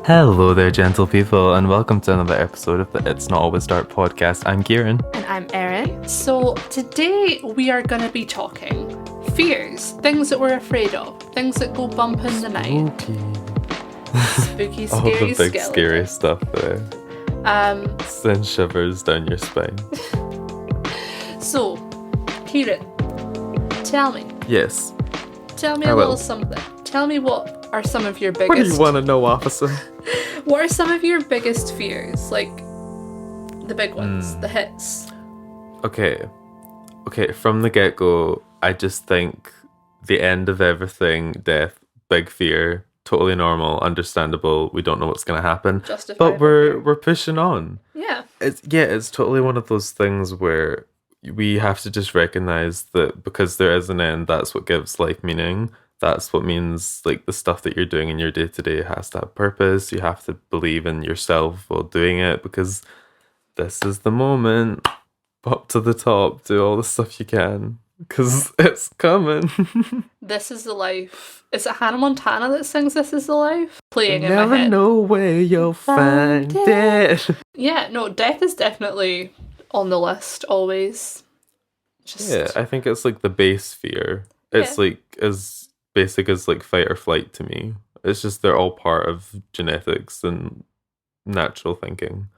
Hello there, gentle people, and welcome to another episode of the It's Not Always Dark podcast. I'm Kieran. And I'm Erin. So today we are going to be talking fears, things that we're afraid of, things that go bump in the night. Spooky, All scary, the big scary stuff there. Send shivers down your spine. So, Kieran, tell me. Yes. Tell me a little something. Tell me what are some of your biggest... What do you want to know, officer? What are some of your biggest fears? Like, the big ones, the hits. Okay, from the get-go, I just think the end of everything, death, big fear, totally normal, understandable, we don't know what's going to happen. Justifiable. But we're pushing on. Yeah. It's totally one of those things where we have to just recognize that because there is an end, that's what gives life meaning. That's what means, like, the stuff that you're doing in your day-to-day has to have purpose. You have to believe in yourself while doing it because this is the moment. Up to the top, do all the stuff you can because it's coming. This is the life. Is it Hannah Montana that sings This Is the Life? Playing in my Never head. know where you'll find it. Yeah, no, death is definitely on the list, always. Yeah, I think it's like the base fear. It's like as basic as like fight or flight to me. It's just they're all part of genetics and natural thinking.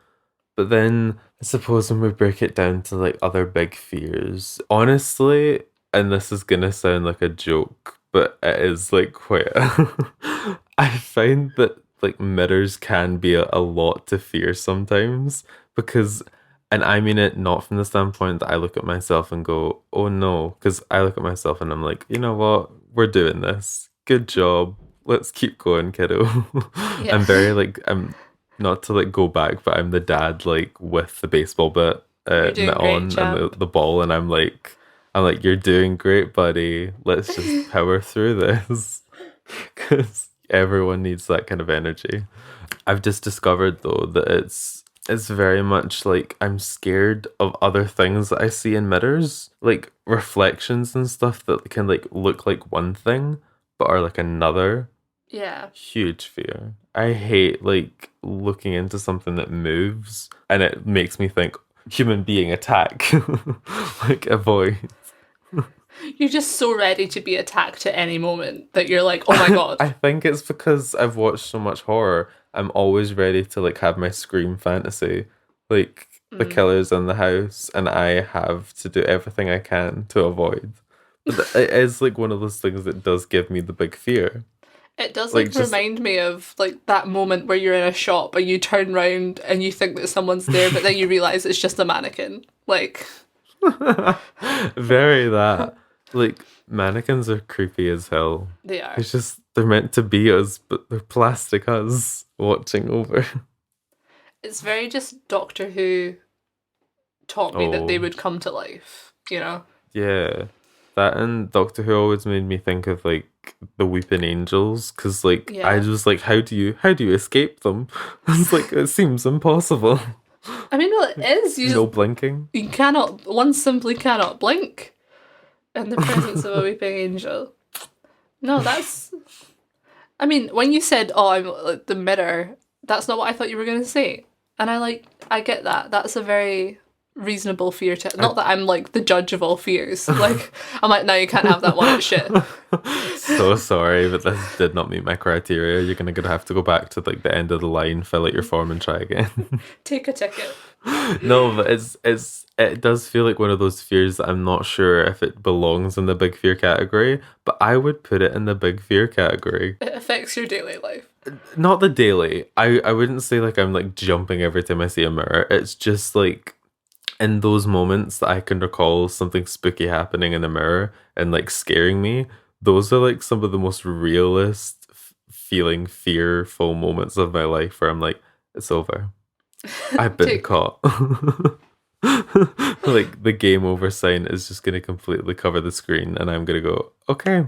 But then I suppose when we break it down to like other big fears, honestly, and this is gonna sound like a joke, but it is like quite I find that like mirrors can be a lot to fear sometimes because, and I mean it not from the standpoint that I look at myself and go, oh no, because I look at myself and I'm like, you know what, we're doing this. Good job. Let's keep going, kiddo. Yeah. I'm very like, I'm not to like go back, but I'm the dad like with the baseball bat mitt on and the ball, and I'm like, you're doing great, buddy. Let's just power through this because everyone needs that kind of energy. I've just discovered though that it's very much like I'm scared of other things that I see in mirrors, like reflections and stuff that can like look like one thing but are like another. Yeah. Huge fear. I hate like looking into something that moves and it makes me think human being attack. Like avoid. You're just so ready to be attacked at any moment that you're like, oh my god. I think it's because I've watched so much horror. I'm always ready to like have my scream fantasy. Like the killer's in the house and I have to do everything I can to avoid. But it is like one of those things that does give me the big fear. It does like remind me of like that moment where you're in a shop and you turn around and you think that someone's there, but then you realise it's just a mannequin. Like very that. Like mannequins are creepy as hell. They are. It's just they're meant to be us, but they're plastic us watching over. It's very just Doctor Who taught me that they would come to life, you know? Yeah. That and Doctor Who always made me think of like the weeping angels because like I was like, how do you escape them? It's like it seems impossible. I mean, well, it is. No blinking. One simply cannot blink in the presence of a weeping angel. No, that's. I mean, when you said, "Oh, I'm like the mirror," that's not what I thought you were going to say, and I get that. That's a very reasonable fear to. Not that I'm like the judge of all fears. Like I'm like, no, you can't have that one. It's shit. So sorry, but this did not meet my criteria. You're gonna have to go back to like the end of the line, fill out your form, and try again. Take a ticket. No, but it does feel like one of those fears that I'm not sure if it belongs in the big fear category, but I would put it in the big fear category. It affects your daily life. Not the daily. I wouldn't say like I'm like jumping every time I see a mirror. It's just like in those moments that I can recall something spooky happening in a mirror and like scaring me. Those are like some of the most realist feeling fearful moments of my life where I'm like, it's over. I've been caught. Like the game over sign is just going to completely cover the screen and I'm going to go, okay,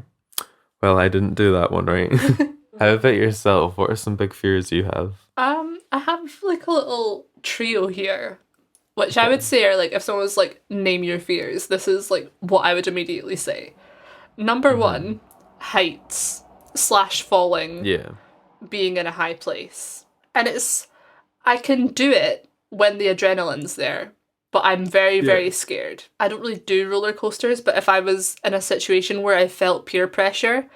well, I didn't do that one right. How about yourself? What are some big fears you have? I have like a little trio here, which I would say are like, if someone was like, name your fears, this is like what I would immediately say. Number one, heights / falling. Yeah. Being in a high place. And I can do it when the adrenaline's there, but I'm very, very scared. I don't really do roller coasters, but if I was in a situation where I felt peer pressure,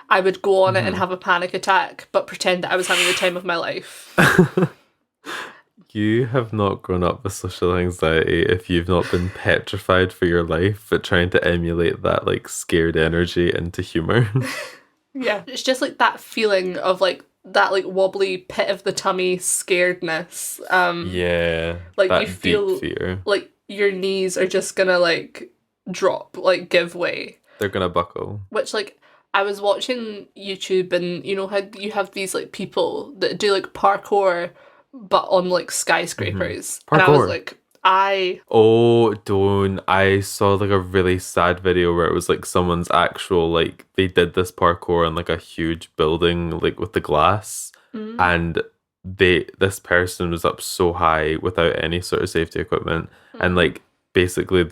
I would go on it and have a panic attack, but pretend that I was having the time of my life. You have not grown up with social anxiety if you've not been petrified for your life, but trying to emulate that like scared energy into humor. Yeah, it's just like that feeling of like that like wobbly pit of the tummy scaredness. Yeah, Like that you feel deep fear. like your knees are just gonna like drop, like give way. They're gonna buckle. Which like I was watching YouTube and you know how you have these like people that do like parkour but on like skyscrapers. And I was Parkour. like, Oh, don't. I saw like a really sad video where it was like someone's actual, like, they did this parkour on like a huge building, like with the glass. And this person was up so high without any sort of safety equipment. And like basically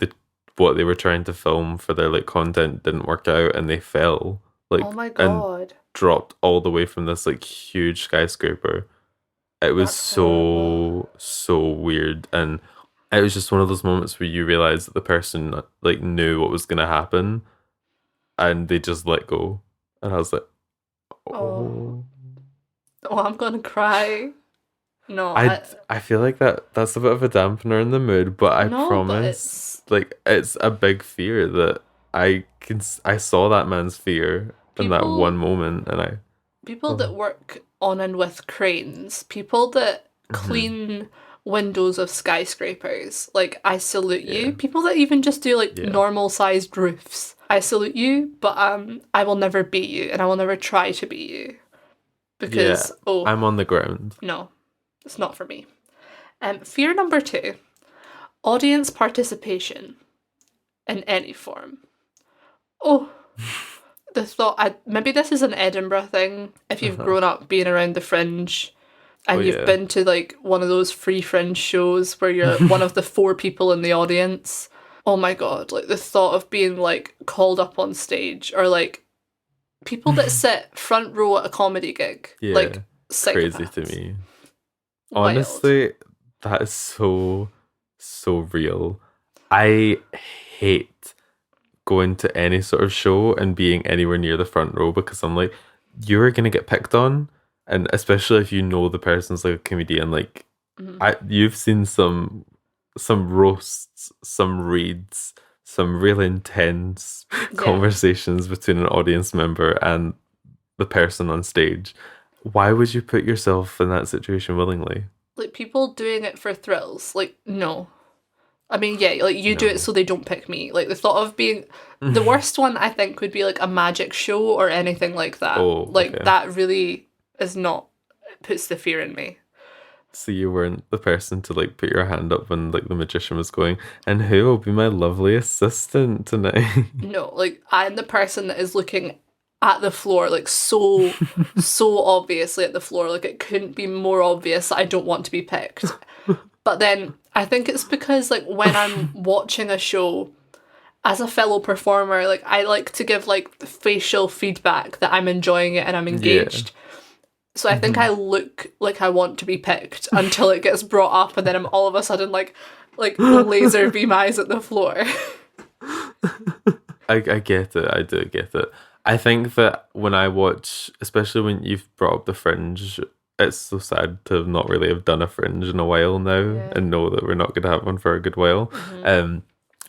what they were trying to film for their like content didn't work out and they fell. Like, oh my and god. dropped all the way from this like huge skyscraper. It was That's horrible. so weird, and it was just one of those moments where you realize that the person like knew what was going to happen and they just let go, and I was like, Oh. oh. Oh, I'm gonna cry. No, I feel like that's a bit of a dampener in the mood, but I no, but promise, like, it's a big fear that I saw that man's fear in that one moment, and people that work on and with cranes, people that clean windows of skyscrapers, like, I salute you. People that even just do like normal sized roofs, I salute you, but I will never be you and I will never try to be you because I'm on the ground. No, it's not for me. Fear number 2, audience participation in any form. Oh, the thought, maybe this is an Edinburgh thing. If you've grown up being around the Fringe and you've been to like one of those free Fringe shows where you're one of the 4 people in the audience. Oh my god, like the thought of being like called up on stage, or like people that sit front row at a comedy gig. Like crazy psychopaths. to me. Wild. Honestly, that is so real. I hate going to any sort of show and being anywhere near the front row because I'm like, you're gonna get picked on, and especially if you know the person's like a comedian. Like, you've seen some roasts, some reads, some really intense conversations between an audience member and the person on stage. Why would you put yourself in that situation willingly? Like, people doing it for thrills. Like, no. I mean, yeah, like, you do it so they don't pick me. Like, the thought of being... The worst one, I think, would be, like, a magic show or anything like that. That really is not... It puts the fear in me. So you weren't the person to, like, put your hand up when, like, the magician was going, and who will be my lovely assistant tonight? No, like, I'm the person that is looking at the floor, like, so obviously at the floor. Like, it couldn't be more obvious that I don't want to be picked. But then I think it's because, like, when I'm watching a show as a fellow performer, like, I like to give, like, facial feedback that I'm enjoying it and I'm engaged. So I think I look like I want to be picked until it gets brought up, and then I'm all of a sudden like laser beam eyes at the floor. I get it. I do get it. I think that when I watch, especially when you've brought up the Fringe, it's so sad to not really have done a Fringe in a while now and know that we're not going to have one for a good while.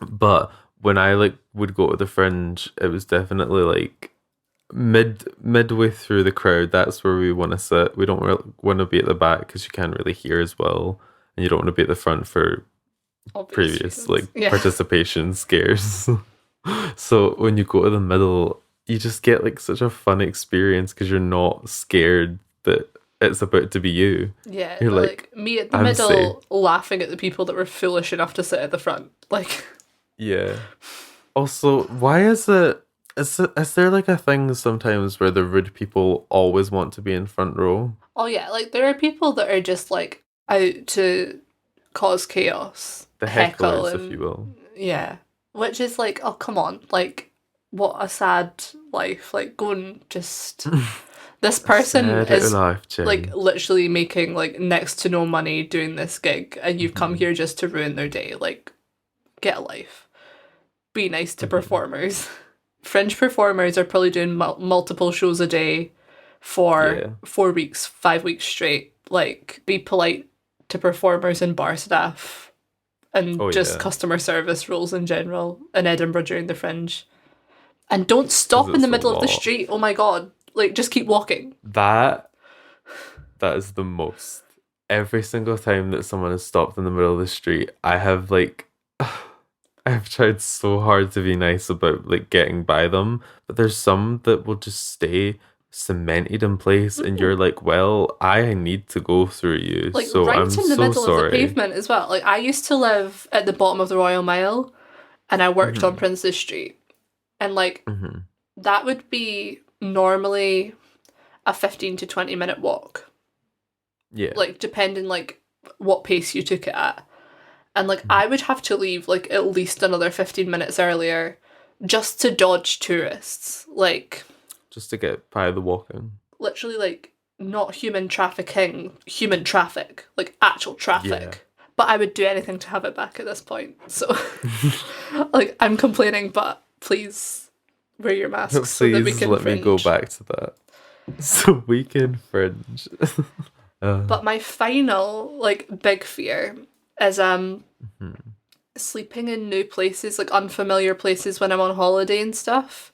But when I like would go to the Fringe, it was definitely like midway through the crowd. That's where we want to sit. We don't really want to be at the back because you can't really hear as well, and you don't want to be at the front for previous participation scares. So when you go to the middle, you just get like such a fun experience because you're not scared that it's about to be you. Yeah, you're like me at the middle, safe, laughing at the people that were foolish enough to sit at the front. Like, yeah. Also, why is it? Is there like a thing sometimes where the rude people always want to be in front row? Oh yeah, like there are people that are just like out to cause chaos. The hecklers, if you will. Yeah. Which is like, oh come on, like what a sad life. Like go and just this person Said it is life, Jen. like literally making like next to no money doing this gig, and you've come here just to ruin their day. Like, get a life. Be nice to performers. Fringe performers are probably doing multiple shows a day for 4 weeks, 5 weeks straight. Like, be polite to performers and bar staff and customer service rules in general in Edinburgh during the Fringe. And don't stop in the middle of the street. Oh my god. Like, just keep walking. That is the most. Every single time that someone has stopped in the middle of the street, I have like I've tried so hard to be nice about like getting by them, but there's some that will just stay cemented in place, and you're like, well, I need to go through you. Like, so right I'm in the so middle sorry. of the pavement as well. Like, I used to live at the bottom of the Royal Mile, and I worked on Princess Street, and like that would be normally a 15 to 20 minute walk. Yeah. Like, depending like what pace you took it at. And like I would have to leave like at least another 15 minutes earlier just to dodge tourists. Like, just to get by the walking. Literally, like, not human trafficking, human traffic, like actual traffic. Yeah. But I would do anything to have it back at this point. So like, I'm complaining, but please wear your masks. Please so that we can let fringe. me go back to that. So we can fringe. But my final like big fear is sleeping in new places, like unfamiliar places when I'm on holiday and stuff.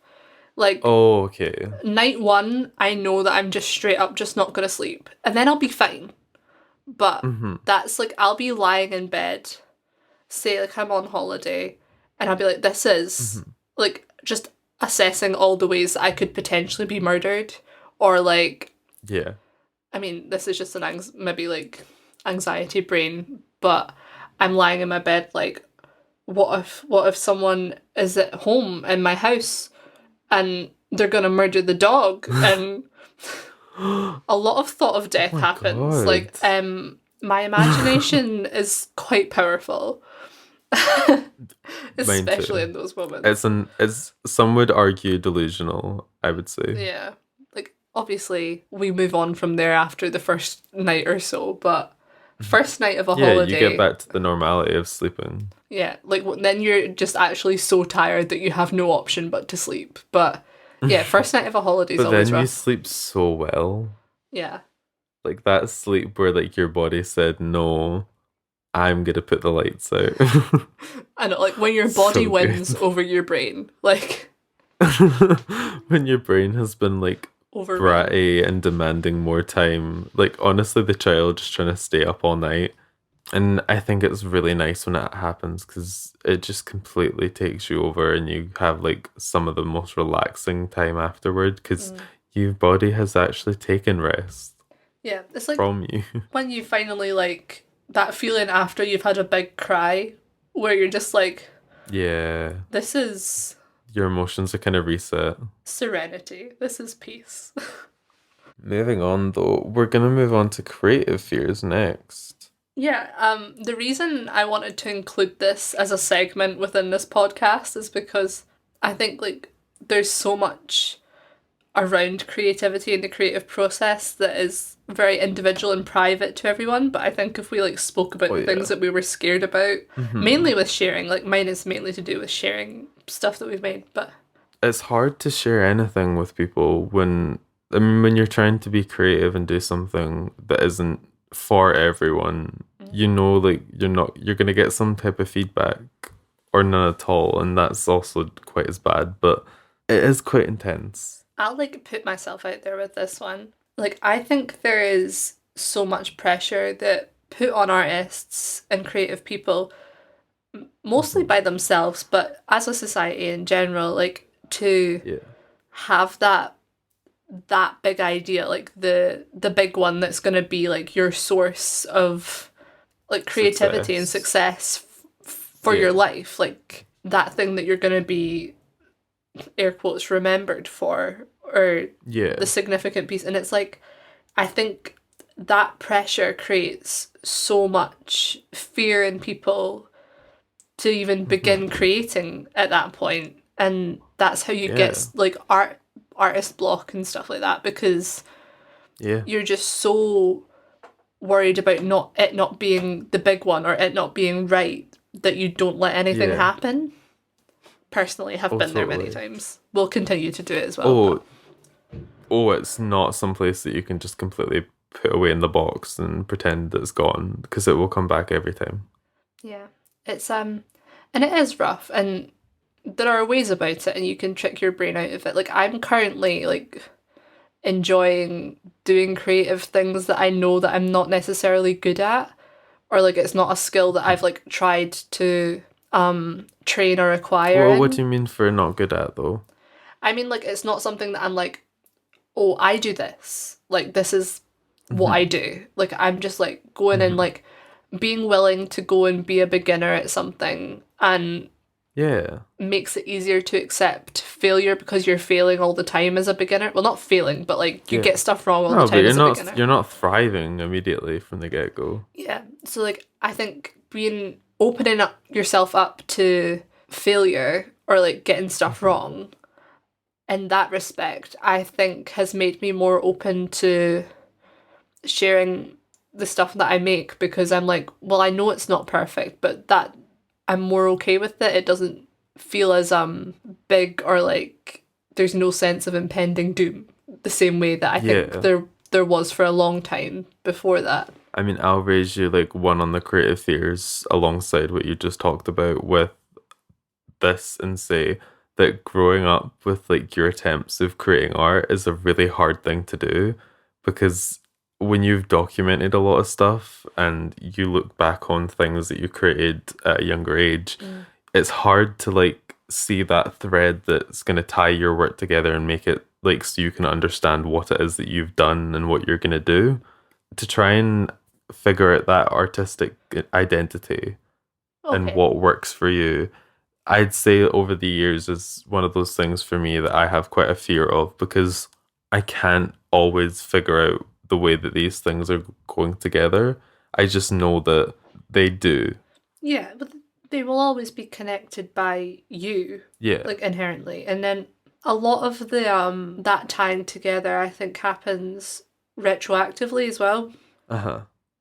Like, oh, okay. Night one, I know that I'm just straight up just not gonna sleep, and then I'll be fine. But that's like, I'll be lying in bed, say like I'm on holiday, and I'll be like, this is like just assessing all the ways that I could potentially be murdered, or like, yeah. I mean, this is just an maybe like anxiety brain, but I'm lying in my bed like, what if someone is at home in my house and they're gonna murder the dog? And a lot of thought of death happens. God. Like, my imagination is quite powerful. Especially in those moments. It's some would argue delusional, I would say. Yeah. Like, obviously we move on from there after the first night or so, but first night of a holiday, you get back to the normality of sleeping. Yeah, like then you're just actually so tired that you have no option but to sleep. But yeah, first night of a holiday is always rough. But then you sleep so well. Yeah. Like that sleep where like your body said, no, I'm gonna put the lights out. I know, like when your body wins over your brain. Like when your brain has been like bratty and demanding more time. Like, honestly, the child just trying to stay up all night. And I think it's really nice when it happens because it just completely takes you over and you have like some of the most relaxing time afterward because your body has actually taken rest. Yeah, it's like from you. When you finally like that feeling after you've had a big cry where you're just like, yeah, this is... Your emotions are kind of reset. Serenity. This is peace. Moving on, though, we're going to move on to creative fears next. Yeah, the reason I wanted to include this as a segment within this podcast is because I think, like, there's so much around creativity and the creative process that is very individual and private to everyone, but I think if we, like, spoke about the things that we were scared about, mainly with sharing, like, mine is mainly to do with sharing stuff that we've made, but it's hard to share anything with people when you're trying to be creative and do something that isn't for everyone. You know, like you're gonna get some type of feedback or none at all, and that's also quite as bad, but it is quite intense. I'll like put myself out there with this one. Like, I think there is so much pressure that put on artists and creative people, mostly by themselves, but as a society in general, like, to have that big idea, like the big one that's going to be like your source of like creativity and success for your life, like that thing that you're going to be air quotes remembered for, or the significant piece. And it's like, I think that pressure creates so much fear in people to even begin creating at that point. And that's how you get like art artist block and stuff like that, because Yeah. you're just so worried about not being the big one or it not being right that you don't let anything happen. Personally, have been there many times. Will continue to do it as well. It's not some place that you can just completely put away in the box and pretend that it's gone, because it will come back every time. Yeah. It's and it is rough, and there are ways about it and you can trick your brain out of it. Like, I'm currently like enjoying doing creative things that I know that I'm not necessarily good at, or like it's not a skill that I've like tried to train or acquire. Well, what do you mean for not good at, though? I mean, like, it's not something that I'm like, oh, I do this. Like, this is what I do. Like, I'm just like going and like being willing to go and be a beginner at something, and makes it easier to accept failure because you're failing all the time as a beginner. Well, not failing, but like you get stuff wrong all the time as a beginner. You're not thriving immediately from the get-go. Yeah. So like, I think opening up yourself up to failure or like getting stuff wrong, in that respect, I think has made me more open to sharing the stuff that I make, because I'm like, well, I know it's not perfect, but that I'm more okay with it. It doesn't feel as big, or like there's no sense of impending doom the same way that I think there was for a long time before that. I mean, I'll raise you like one on the creative fears alongside what you just talked about with this, and say that growing up with like your attempts of creating art is a really hard thing to do, because when you've documented a lot of stuff and you look back on things that you created at a younger age, it's hard to like see that thread that's going to tie your work together and make it like so you can understand what it is that you've done and what you're going to do, to try and figure out that artistic identity and what works for you. I'd say over the years is one of those things for me that I have quite a fear of, because I can't always figure out the way that these things are going together. I just know that they do. Yeah, but they will always be connected by you. Yeah. Like, inherently. And then a lot of the that tying together, I think, happens retroactively as well.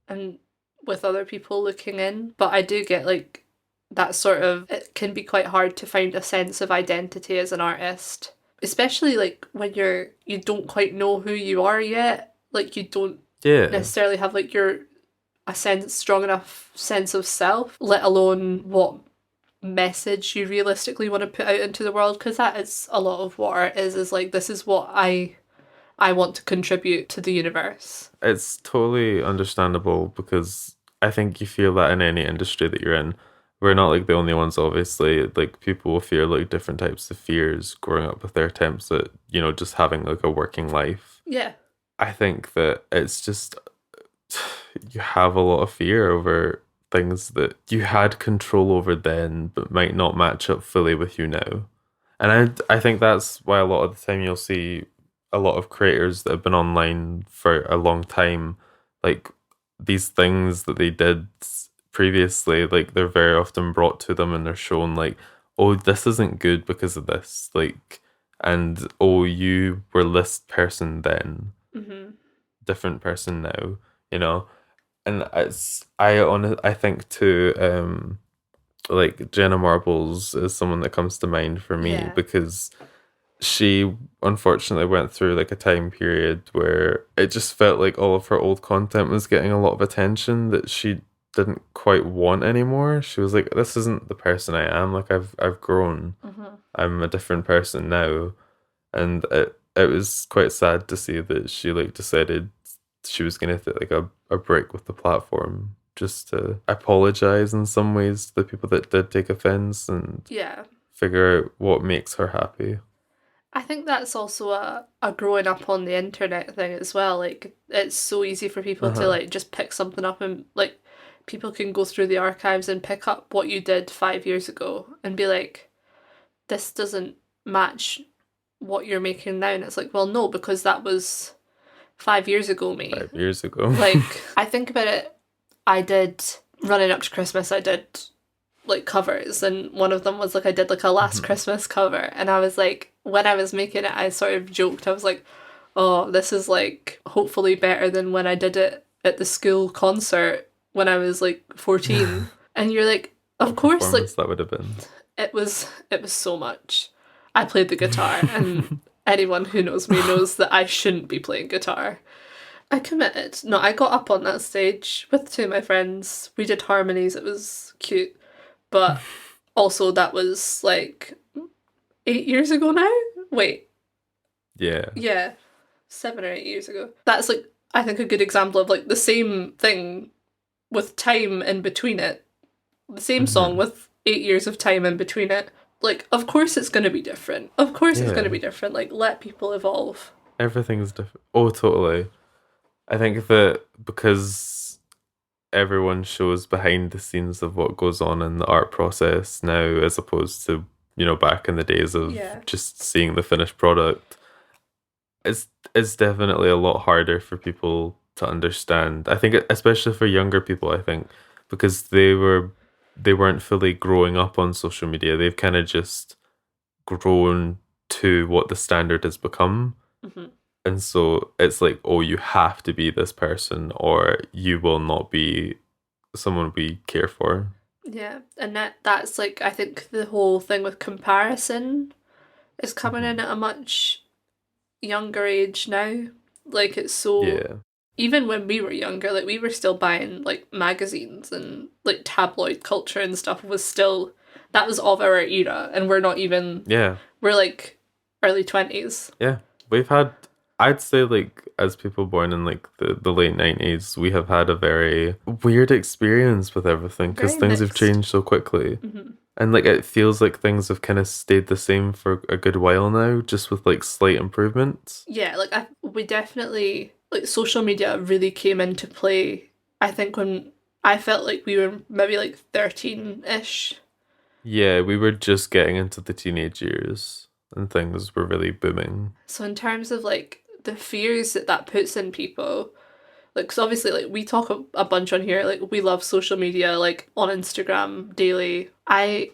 And with other people looking in. But I do get like that sort of, it can be quite hard to find a sense of identity as an artist. Especially like when you don't quite know who you are yet. Like, you don't necessarily have like strong enough sense of self, let alone what message you realistically want to put out into the world, because that is a lot of what art is like, this is what I want to contribute to the universe. It's totally understandable, because I think you feel that in any industry that you're in. We're not like the only ones, obviously. Like, people will feel like different types of fears growing up with their attempts at, just having like a working life. Yeah. I think that it's just, you have a lot of fear over things that you had control over then, but might not match up fully with you now. And I think that's why a lot of the time you'll see a lot of creators that have been online for a long time, like these things that they did previously, like they're very often brought to them and they're shown like, oh, this isn't good because of this, like, and oh, you were this person then, different person now, and I think too, like Jenna Marbles is someone that comes to mind for me, because she unfortunately went through like a time period where it just felt like all of her old content was getting a lot of attention that she didn't quite want anymore. She was like, this isn't the person I am, like I've grown. I'm a different person now. And it was quite sad to see that she like decided she was gonna take like a break with the platform, just to apologize in some ways to the people that did take offense, and figure out what makes her happy. I think that's also a growing up on the internet thing as well. Like, it's so easy for people to like just pick something up, and like people can go through the archives and pick up what you did 5 years ago and be like, this doesn't match what you're making now. And it's like, well, no, because that was 5 years ago, me. 5 years ago. Like, I think about it, I did, running up to Christmas, I did like covers, and one of them was like, I did like a last Christmas cover, and I was like, when I was making it, I sort of joked. I was like, oh, this is like hopefully better than when I did it at the school concert when I was like 14. And you're like, of What course, performance like that would have been. it was so much. I played the guitar, and anyone who knows me knows that I shouldn't be playing guitar. I committed. No, I got up on that stage with two of my friends. We did harmonies. It was cute. But also that was like 8 years ago now? Wait. Yeah. Yeah. 7 or 8 years ago. That's like, I think, a good example of like the same thing with time in between it. The same song with 8 years of time in between it. Like, of course it's going to be different. Of course it's going to be different. Like, let people evolve. Everything's different. Oh, totally. I think that because everyone shows behind the scenes of what goes on in the art process now, as opposed to, back in the days of just seeing the finished product, it's definitely a lot harder for people to understand. I think, especially for younger people, I think, because they weren't fully growing up on social media. They've kind of just grown to what the standard has become. And so it's like, oh, you have to be this person or you will not be someone we care for. Yeah, and that's like, I think the whole thing with comparison is coming in at a much younger age now. Like, it's so... Even when we were younger, like, we were still buying, like, magazines, and, like, tabloid culture and stuff was still... That was of our era, and we're not even... We're, like, early 20s. Yeah. We've had... I'd say, like, as people born in, like, the late 90s, we have had a very weird experience with everything because things have changed so quickly. And, like, it feels like things have kind of stayed the same for a good while now, just with, like, slight improvements. Yeah, like, we definitely... Like, social media really came into play, I think, when I felt like we were maybe, like, 13-ish. Yeah, we were just getting into the teenage years and things were really booming. So in terms of, like, the fears that puts in people, like, because obviously, like, we talk a bunch on here, like, we love social media, like, on Instagram daily. I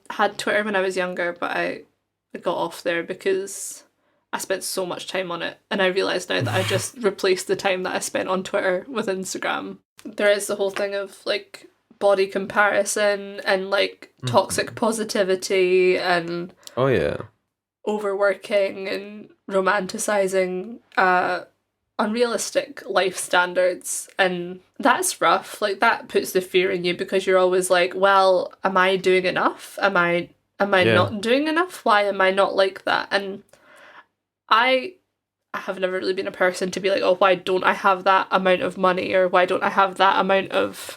had Twitter when I was younger, but I got off there because I spent so much time on it, and I realised now that I just replaced the time that I spent on Twitter with Instagram. There is the whole thing of, like, body comparison and, like, toxic positivity and... Oh, yeah. Overworking and romanticizing unrealistic life standards, and that's rough. Like, that puts the fear in you because you're always like, well, am I doing enough? Am I not doing enough? Why am I not like that? And I have never really been a person to be like, oh, why don't I have that amount of money, or why don't I have that amount of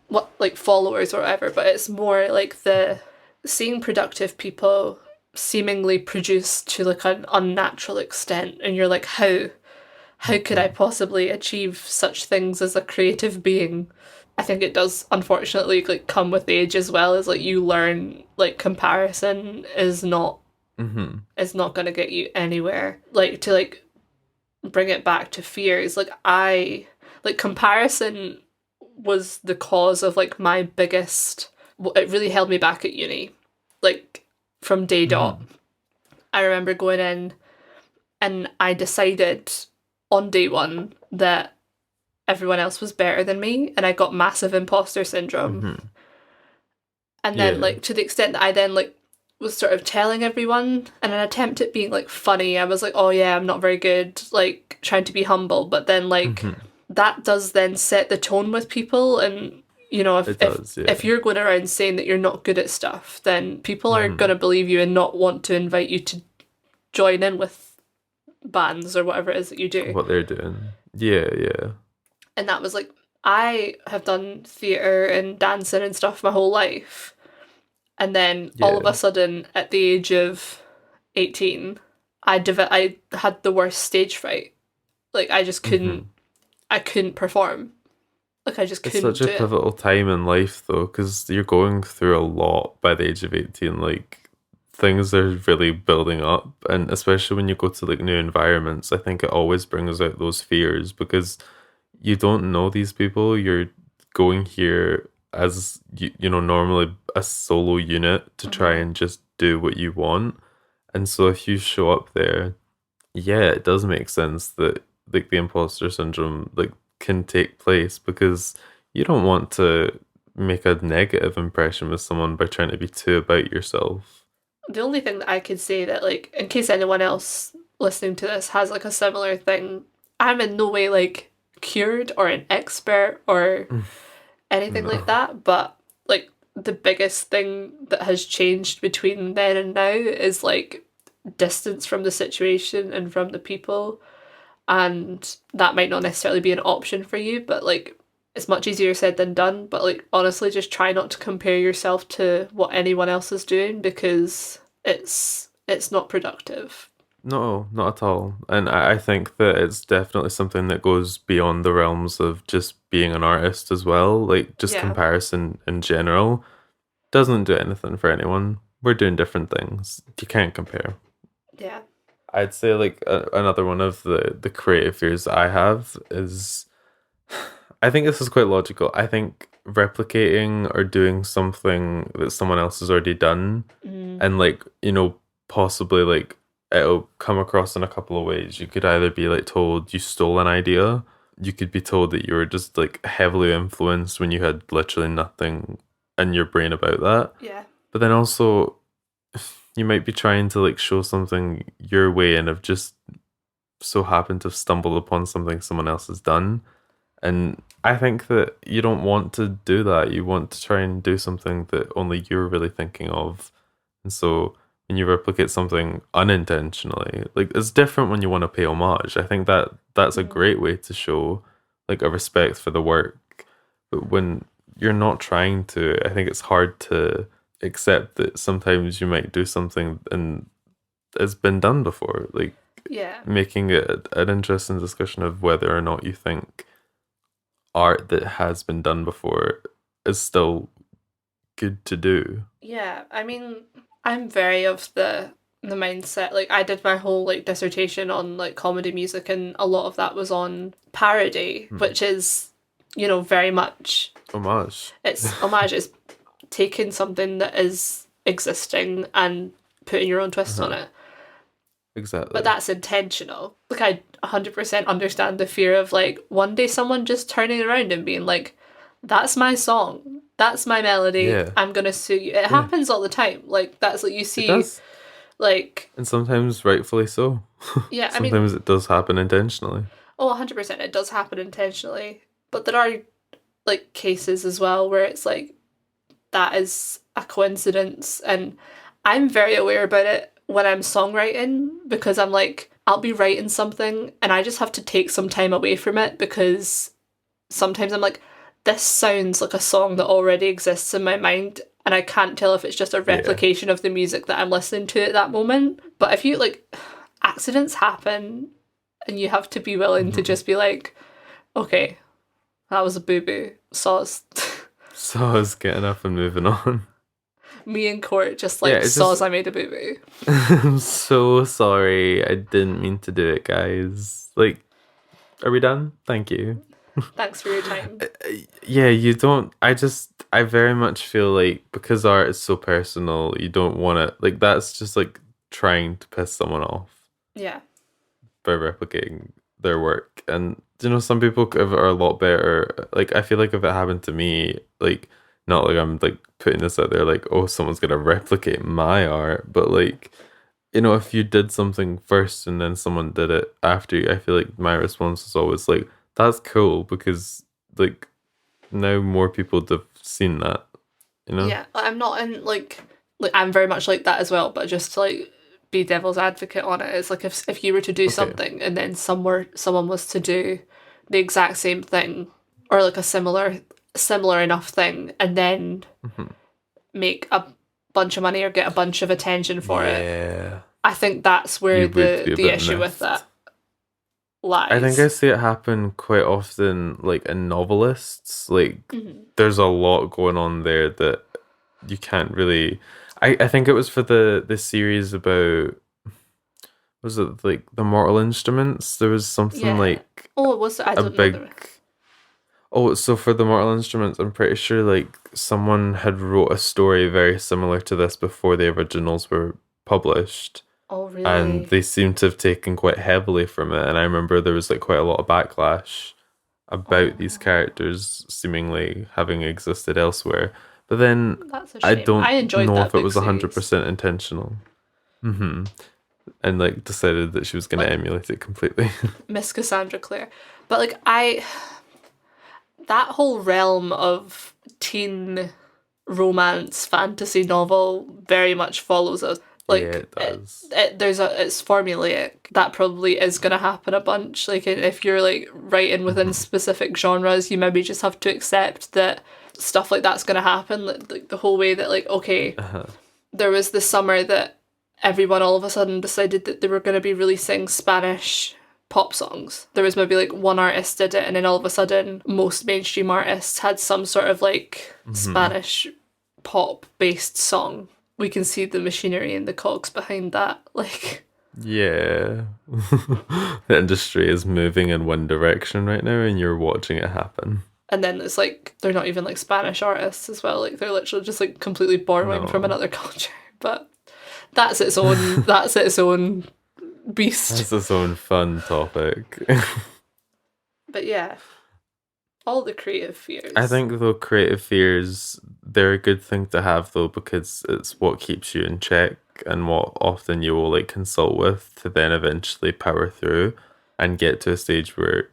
what, like, followers or whatever. But it's more like the seeing productive people seemingly produced to, like, an unnatural extent, and you're like, how could I possibly achieve such things as a creative being? I think it does, unfortunately, like, come with age as well, as, like, you learn, like, comparison is not going to get you anywhere. Like, to, like, bring it back to fears, like, comparison was the cause of, like, my biggest... It really held me back at uni. Like, from day dot. I remember going in and I decided on day one that everyone else was better than me, and I got massive imposter syndrome. And then, like, to the extent that I then, like, was sort of telling everyone in an attempt at being, like, funny, I was like, oh yeah, I'm not very good, like, trying to be humble, but then, like, that does then set the tone with people. And if you're going around saying that you're not good at stuff, then people are going to believe you and not want to invite you to join in with bands or whatever it is that you do. What they're doing. Yeah. And that was like, I have done theatre and dancing and stuff my whole life. And then all of a sudden, at the age of 18, I had the worst stage fright. Like, I just couldn't, I couldn't perform. Like, I just couldn't do it. It's such a pivotal time in life, though, because you're going through a lot by the age of 18. Like, things are really building up, and especially when you go to, like, new environments, I think it always brings out those fears because you don't know these people. You're going here as, normally a solo unit to try and just do what you want. And so if you show up there, yeah, it does make sense that like the imposter syndrome like can take place because you don't want to make a negative impression with someone by trying to be too about yourself. The only thing that I could say that, like, in case anyone else listening to this has like a similar thing, I'm in no way like cured or an expert or anything like No. that, but like the biggest thing that has changed between then and now is like distance from the situation and from the people. And that might not necessarily be an option for you, but like it's much easier said than done. But like honestly, just try not to compare yourself to what anyone else is doing because it's not productive. No, not at all. And I think that it's definitely something that goes beyond the realms of just being an artist as well. Like just Yeah. comparison in general doesn't do anything for anyone. We're doing different things. You can't compare. Yeah. I'd say like another one of the creative fears I have is I think this is quite logical. I think replicating or doing something that someone else has already done Mm. and like, possibly like it'll come across in a couple of ways. You could either be like told you stole an idea, you could be told that you were just like heavily influenced when you had literally nothing in your brain about that. Yeah. But then also you might be trying to like show something your way and have just so happened to have stumbled upon something someone else has done. And I think that you don't want to do that. You want to try and do something that only you're really thinking of. And so when you replicate something unintentionally, like it's different when you want to pay homage. I think that that's a Mm. great way to show like a respect for the work. But when you're not trying to, I think it's hard to accept that sometimes you might do something and it's been done before. Like Yeah. making it an interesting discussion of whether or not you think art that has been done before is still good to do. Yeah. I mean, I'm very of the mindset. Like I did my whole like dissertation on like comedy music and a lot of that was on parody, Hmm. which is, very much Homage. it's homage. It's taking something that is existing and putting your own twist on Uh-huh. it. But Exactly. that's intentional. Like I 100% understand the fear of like one day someone just turning around and being like, "That's my song. That's my melody. Yeah. I'm gonna sue you." It Yeah. happens all the time. Like that's like you It see does. like And sometimes rightfully so. yeah, I mean, Sometimes it does happen intentionally. oh, 100% it does happen intentionally. But there are like cases as well where it's like that is a coincidence and I'm very aware about it when I'm songwriting because I'm like I'll be writing something and I just have to take some time away from it because sometimes I'm like this sounds like a song that already exists in my mind and I can't tell if it's just a Yeah. replication of the music that I'm listening to at that moment. But if you like accidents happen and you have to be willing to Hmm. just be like, okay, that was a boo boo. Sauce. So I was getting up and moving on. Me in court just Yeah, like it's just saws I made a boo boo. I'm so sorry. I didn't mean to do it, guys. Like, are we done? Thank you. Thanks for your time. Yeah, you don't. I very much feel like because art is so personal, you don't want to, like, that's just like trying to piss someone off Yeah. by replicating their work. And, some people are a lot better. Like, I feel like if it happened to me, like, not like I'm like putting this out there, like, oh, someone's gonna replicate my art, but like, if you did something first and then someone did it after you, I feel like my response is always like, that's cool because like now more people have seen that, you know? Yeah. I'm not in like I'm very much like that as well, but just to like be devil's advocate on it, it's like if you were to do Okay. something and then someone was to do the exact same thing or like a similar enough thing and then Mhm. make a bunch of money or get a bunch of attention for it. Yeah. I think that's where You would the be a the bit issue with that miffed. I think I lies. see it happen quite often, like in novelists. Like, Hmm. there's a lot going on there that you can't really. I think it was for the series about, was it like the Mortal Instruments? There was something Yeah. like Oh, was I a don't know big. the Oh, so for the Mortal Instruments, I'm pretty sure like someone had wrote a story very similar to this before the originals were published. Oh, and really? they seem to have taken quite heavily from it. And I remember there was like quite a lot of backlash about these Oh, characters seemingly having existed elsewhere. But then that's a I shame. I don't enjoyed know that if it book was series. 100% intentional. Hmm. And like decided that she was going to Like emulate it completely. Miss Cassandra Clare. But like that whole realm of teen romance fantasy novel very much follows us. Yeah, Like it does. it's formulaic. That probably is gonna happen a bunch. Like if you're like writing within Hmm. specific genres, you maybe just have to accept that stuff like that's gonna happen. Like the whole way that like okay, Uh-huh. there was this summer that everyone all of a sudden decided that they were gonna be releasing Spanish pop songs. There was maybe like one artist did it, and then all of a sudden, most mainstream artists had some sort of like Hmm. Spanish pop based song. We can see the machinery and the cogs behind that. Like, Yeah. The industry is moving in one direction right now, and you're watching it happen. and then it's like they're not even like Spanish artists as well. Like they're literally just like completely borrowing from No. another culture. But that's its own. That's its own beast. That's its own fun topic. But yeah, all the creative I fears. think though creative fears they're a good thing to have though because it's what keeps you in check and what often you will like consult with to then eventually power through and get to a stage where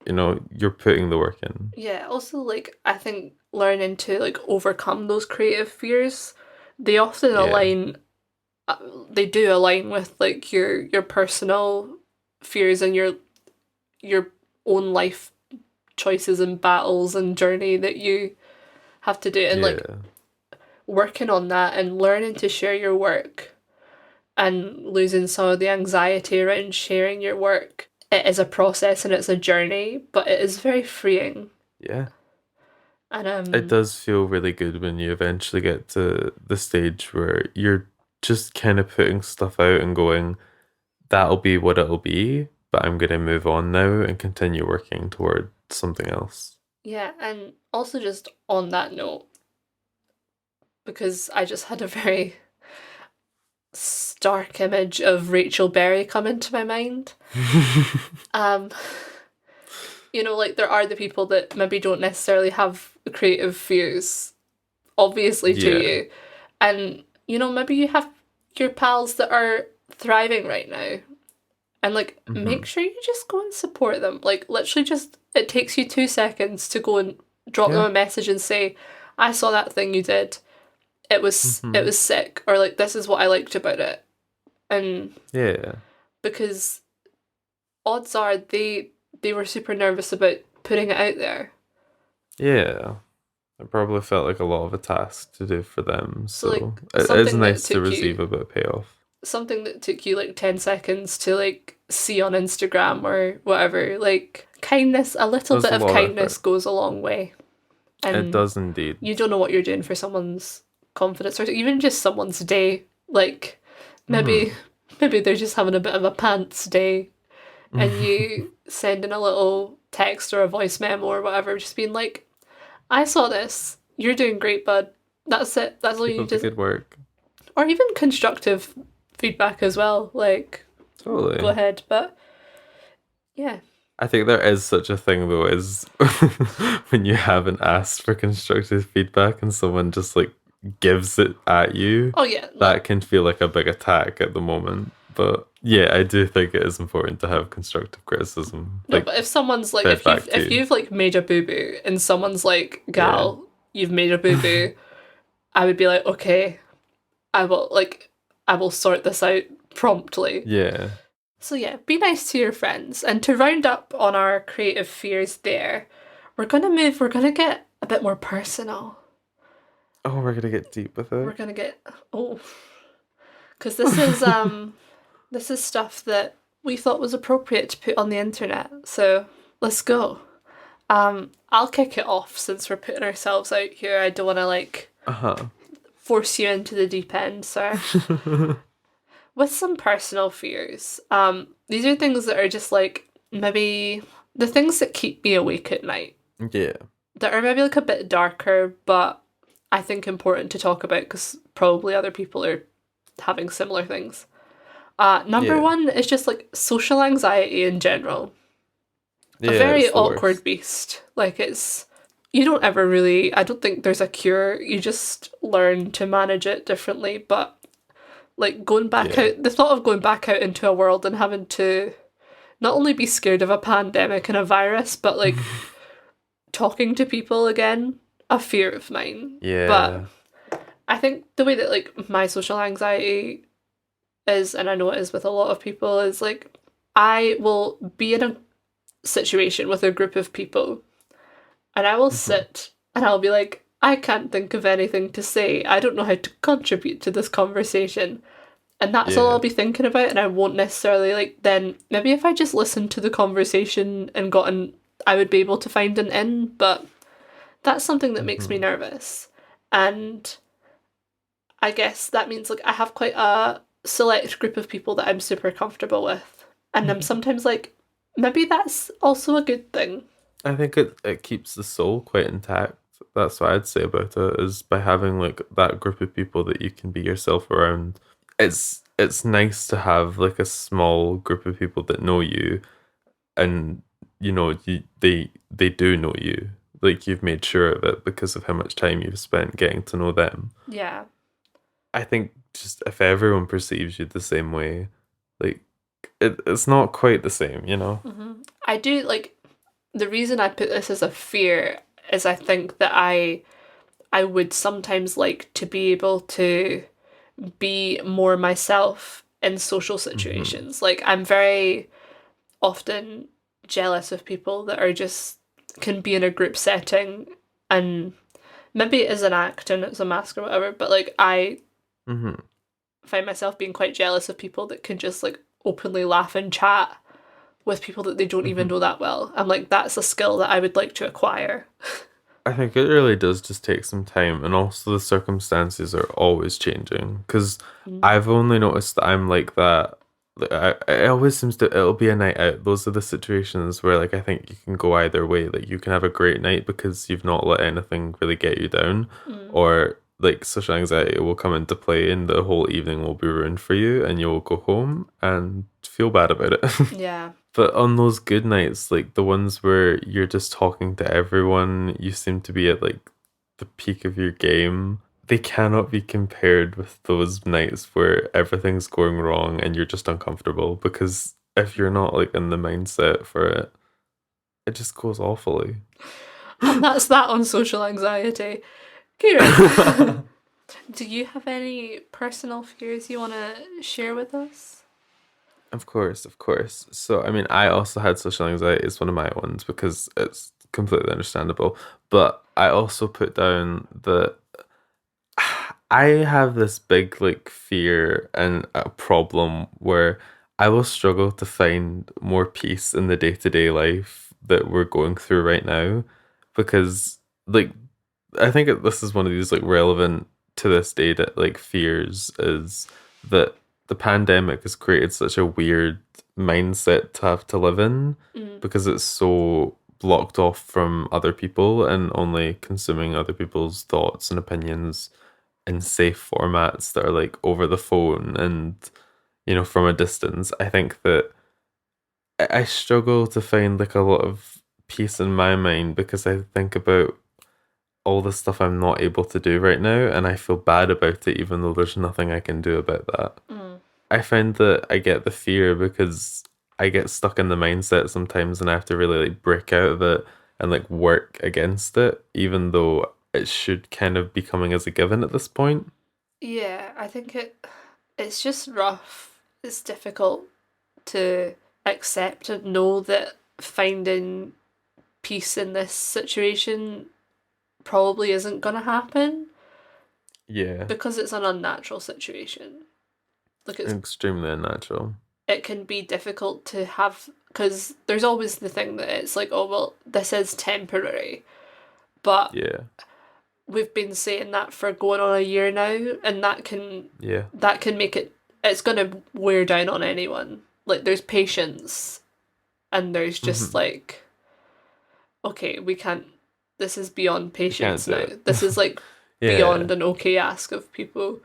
you're putting the work in. Yeah, also like I think learning to like overcome those creative fears, they often Yeah. align uh, they do align with like your personal fears and your own life choices and battles and journey that you have to do and like Yeah. working on that and learning to share your work and losing some of the anxiety around sharing your work. It is a process and it's a journey, but it is very freeing. Yeah. And It does feel really good when you eventually get to the stage where you're just kind of putting stuff out and going, that'll be what it'll be, but I'm going to move on now and continue working toward something else. yeah, and also just on that note, because I just had a very stark image of Rachel Berry come into my mind. Um, like there are the people that maybe don't necessarily have creative fears, obviously to Yeah. you, and maybe you have your pals that are thriving right now, and like make Hmm. sure you just go and support them. Like literally, just it takes you 2 seconds to go and drop them Yeah. a message and say, "I saw that thing you did. It Hmm. was sick," or like this is what I liked about it, and Yeah. because odds are they were super nervous about putting it out there. Yeah. It probably felt like a lot of a task to do for them, So so like it is nice to receive a bit of payoff. something that took you like 10 seconds to like see on Instagram or whatever, like kindness, a It little was bit a of lot of kindness effort. goes a long way. It And does indeed. you don't know what you're doing for someone's confidence or even just someone's day. Like maybe Hmm. maybe they're just having a bit of a pants day and you send in a little text or a voice memo or whatever, just being like, I saw this. You're doing great, bud. That's it. That's all Keep you up the just good work. or even constructive feedback as well. Like go Totally. ahead. But yeah. I think there is such a thing though, is when you haven't asked for constructive feedback and someone just like gives it at you, Oh yeah, that no. can feel like a big attack at the moment. But yeah, I do think it is important to have constructive criticism, No, like but if someone's like fed back to if you. you've like made a boo boo and someone's like, Yeah. gal, you've made a boo boo, I would be like, okay, I will sort this out promptly. Yeah. So yeah, be nice to your friends. And to round up on our creative fears there, we're gonna get a bit more personal. Oh, we're gonna get deep with We're it. gonna get oh, because this is stuff that we thought was appropriate to put on the internet. So let's go. I'll kick it off since we're putting ourselves out here. I don't want to like Uh-huh. force you into the deep end, sir. With some personal fears. These are things that are just like maybe the things that keep me awake at night. Yeah. That are maybe like a bit darker, but I think important to talk about because probably other people are having similar things. Number Yeah. one is just like social anxiety in general. A Yeah, very it's the awkward worst. beast. Like it's you don't ever really I don't think there's a cure. You just learn to manage it differently. But like going back Yeah. out the thought of going back out into a world and having to not only be scared of a pandemic and a virus, but like talking to people again, a fear of mine. But Yeah. I think the way that like my social anxiety is, and I know it is with a lot of people, is like I will be in a situation with a group of people and I will Hmm. sit and I'll be like, I can't think of anything to say. I don't know how to contribute to this conversation. And that's all I'll Yeah. be thinking about, and I won't necessarily like then maybe if I just listened to the conversation and gotten I would be able to find an in, but that's something that makes me Hmm. nervous. And I guess that means like I have quite a select group of people that I'm super comfortable with. And I'm sometimes like, maybe that's also a good thing. I think it keeps the soul quite intact. That's what I'd say about it, is by having like that group of people that you can be yourself around. It's nice to have like a small group of people that know you, and they do know you. Like you've made sure of it because of how much time you've spent getting to know them. Yeah. I think just if everyone perceives you the same way, like it's not quite the same, you know? I do like the reason I put this as a fear is I think that I would sometimes like to be able to be more myself in social Hmm. situations. Like I'm very often jealous of people that are just can be in a group setting and maybe it is an act and it's a mask or whatever, but like I Hmm. find myself being quite jealous of people that can just like openly laugh and chat with people that they don't even Hmm. know that well. I'm like, that's a skill that I would like to acquire. I think it really does just take some time, and also the circumstances are always changing. Because Mm. I've only noticed that I'm like that. Like, it always seems to it'll be a night out. Those are the situations where like I think you can go either way. Like you can have a great night because you've not let anything really get you down, Mm. or like social anxiety will come into play, and the whole evening will be ruined for you, and you'll go home and feel bad about it. Yeah. But on those good nights, like the ones where you're just talking to everyone, you seem to be at like the peak of your game. They cannot be compared with those nights where everything's going wrong and you're just uncomfortable, because if you're not like in the mindset for it, it just goes awfully. And that's that on social anxiety. Kieran, do you have any personal fears you want to share with us? Of course, of course. So, I mean, I also had social anxiety as one of my ones because it's completely understandable. But I also put down that I have this big like fear and a problem where I will struggle to find more peace in the day-to-day life that we're going through right now, because like I think this is one of these like relevant to this day that like fears is that the pandemic has created such a weird mindset to have to live in, Mm. because it's so blocked off from other people and only consuming other people's thoughts and opinions in safe formats that are like over the phone and from a distance. I think that I struggle to find like a lot of peace in my mind because I think about all the stuff I'm not able to do right now, and I feel bad about it even though there's nothing I can do about that. Mm. I find that I get the fear because I get stuck in the mindset sometimes and I have to really like break out of it and like work against it, even though it should kind of be coming as a given at this point. Yeah, I think it's just rough. It's difficult to accept and know that finding peace in this situation probably isn't going to happen Yeah, because it's an unnatural situation. Like extremely unnatural. it can be difficult to have because there's always the thing that it's like, oh well, this is temporary, but Yeah, we've been saying that for going on a year now, and yeah. that can make it's gonna wear down on anyone. Like there's patience, and there's just Hmm. like, okay, we can't. This is beyond You can't patience do now. it. This is like Yeah, beyond an okay ask of people.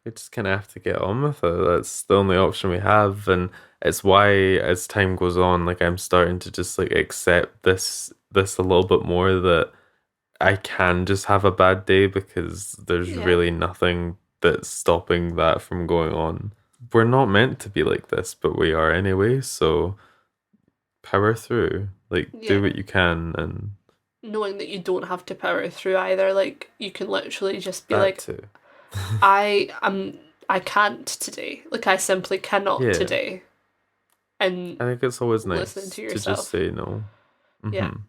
We just kind of have to get on with it. That's the only option we have, and it's why as time goes on, like I'm starting to just like accept this a little bit more that I can just have a bad day because there's Yeah. really nothing that's stopping that from going on. We're not meant to be like this, but we are anyway, so power through. Like do Yeah. what you can and Knowing that you don't have to power through either, like you can literally just be that like, too. I can't today. Like I simply cannot Yeah. today. And I think it's always listening nice to to just yourself. say no. Yeah. Mm-hmm.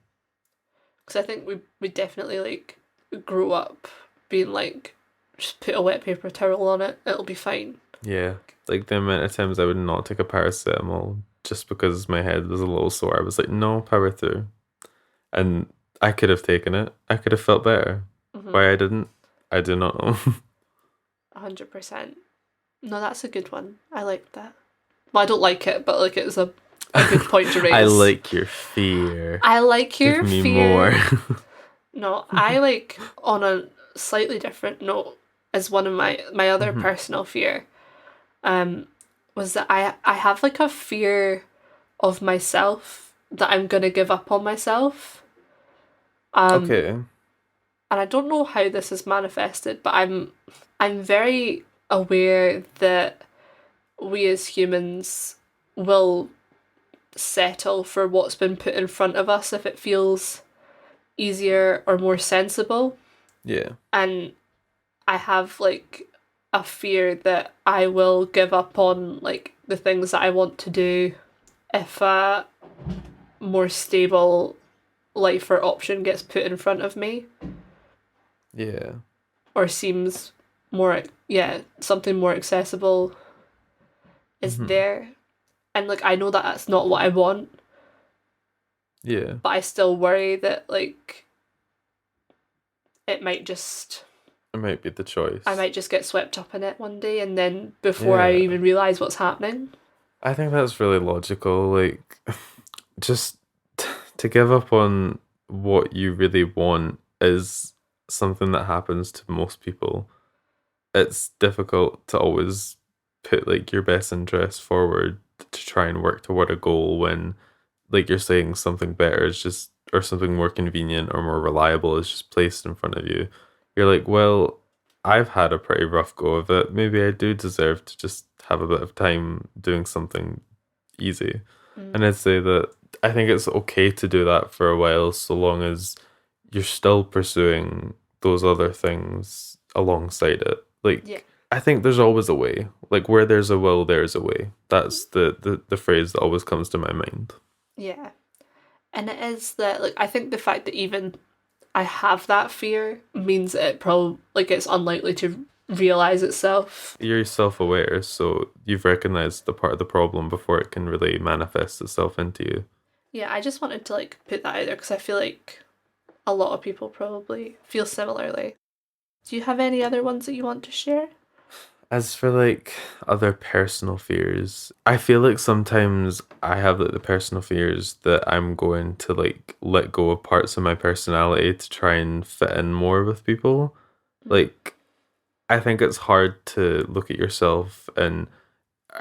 Because I think we definitely like grew up being like, just put a wet paper towel on it, it'll be fine. Yeah. Like the amount of times I would not take a paracetamol just because my head was a little sore. I was like, no, power through. And I could have taken it. I could have felt better. Mm-hmm. Why I didn't, I do not know. 100%. No, that's a good one. I like that. Well, I don't like it, but like it's a good point to I raise. like your fear. I like Give your me more. fear. No, I like on a slightly different note as one of my other Mhm. personal fear. Um, was that I have like a fear of myself that I'm gonna give up on myself. Um, Okay. and I don't know how this is manifested, but I'm very aware that we as humans will settle for what's been put in front of us if it feels easier or more sensible. Yeah. And I have like a fear that I will give up on like the things that I want to do if a more stable life or option gets put in front of me Yeah. or seems more, yeah, something more accessible is Hmm. there. And like I know that that's not what I want, Yeah. but I still worry that like it might just It might be the I choice. might just get swept up in it one day and then before I Yeah. even realize what's happening. I think that's really logical. Like, just to give up on what you really want is something that happens to most people. It's difficult to always put like your best interest forward to try and work toward a goal when, like you're saying, something better is just, or something more convenient or more reliable is just placed in front of you. You're like, well, I've had a pretty rough go of it. Maybe I do deserve to just have a bit of time doing something easy. Mm. And I'd say that I think it's okay to do that for a while so long as you're still pursuing those other things alongside it. Yeah. Like I think there's always a way. Like where there's a will, there's a way. That's the phrase that always comes to my mind. Yeah. And it is that like I think the fact that even I have that fear means that it probably like it's unlikely to realize itself. You're self-aware, so you've recognized the part of the problem before it can really manifest itself into you. Yeah, I just wanted to like put that out there because I feel like a lot of people probably feel similarly. Do you have any other ones that you want to share? As for like other personal fears, I feel like sometimes I have like the personal fears that I'm going to like let go of parts of my personality to try and fit in more with people. Mm. Like I think it's hard to look at yourself and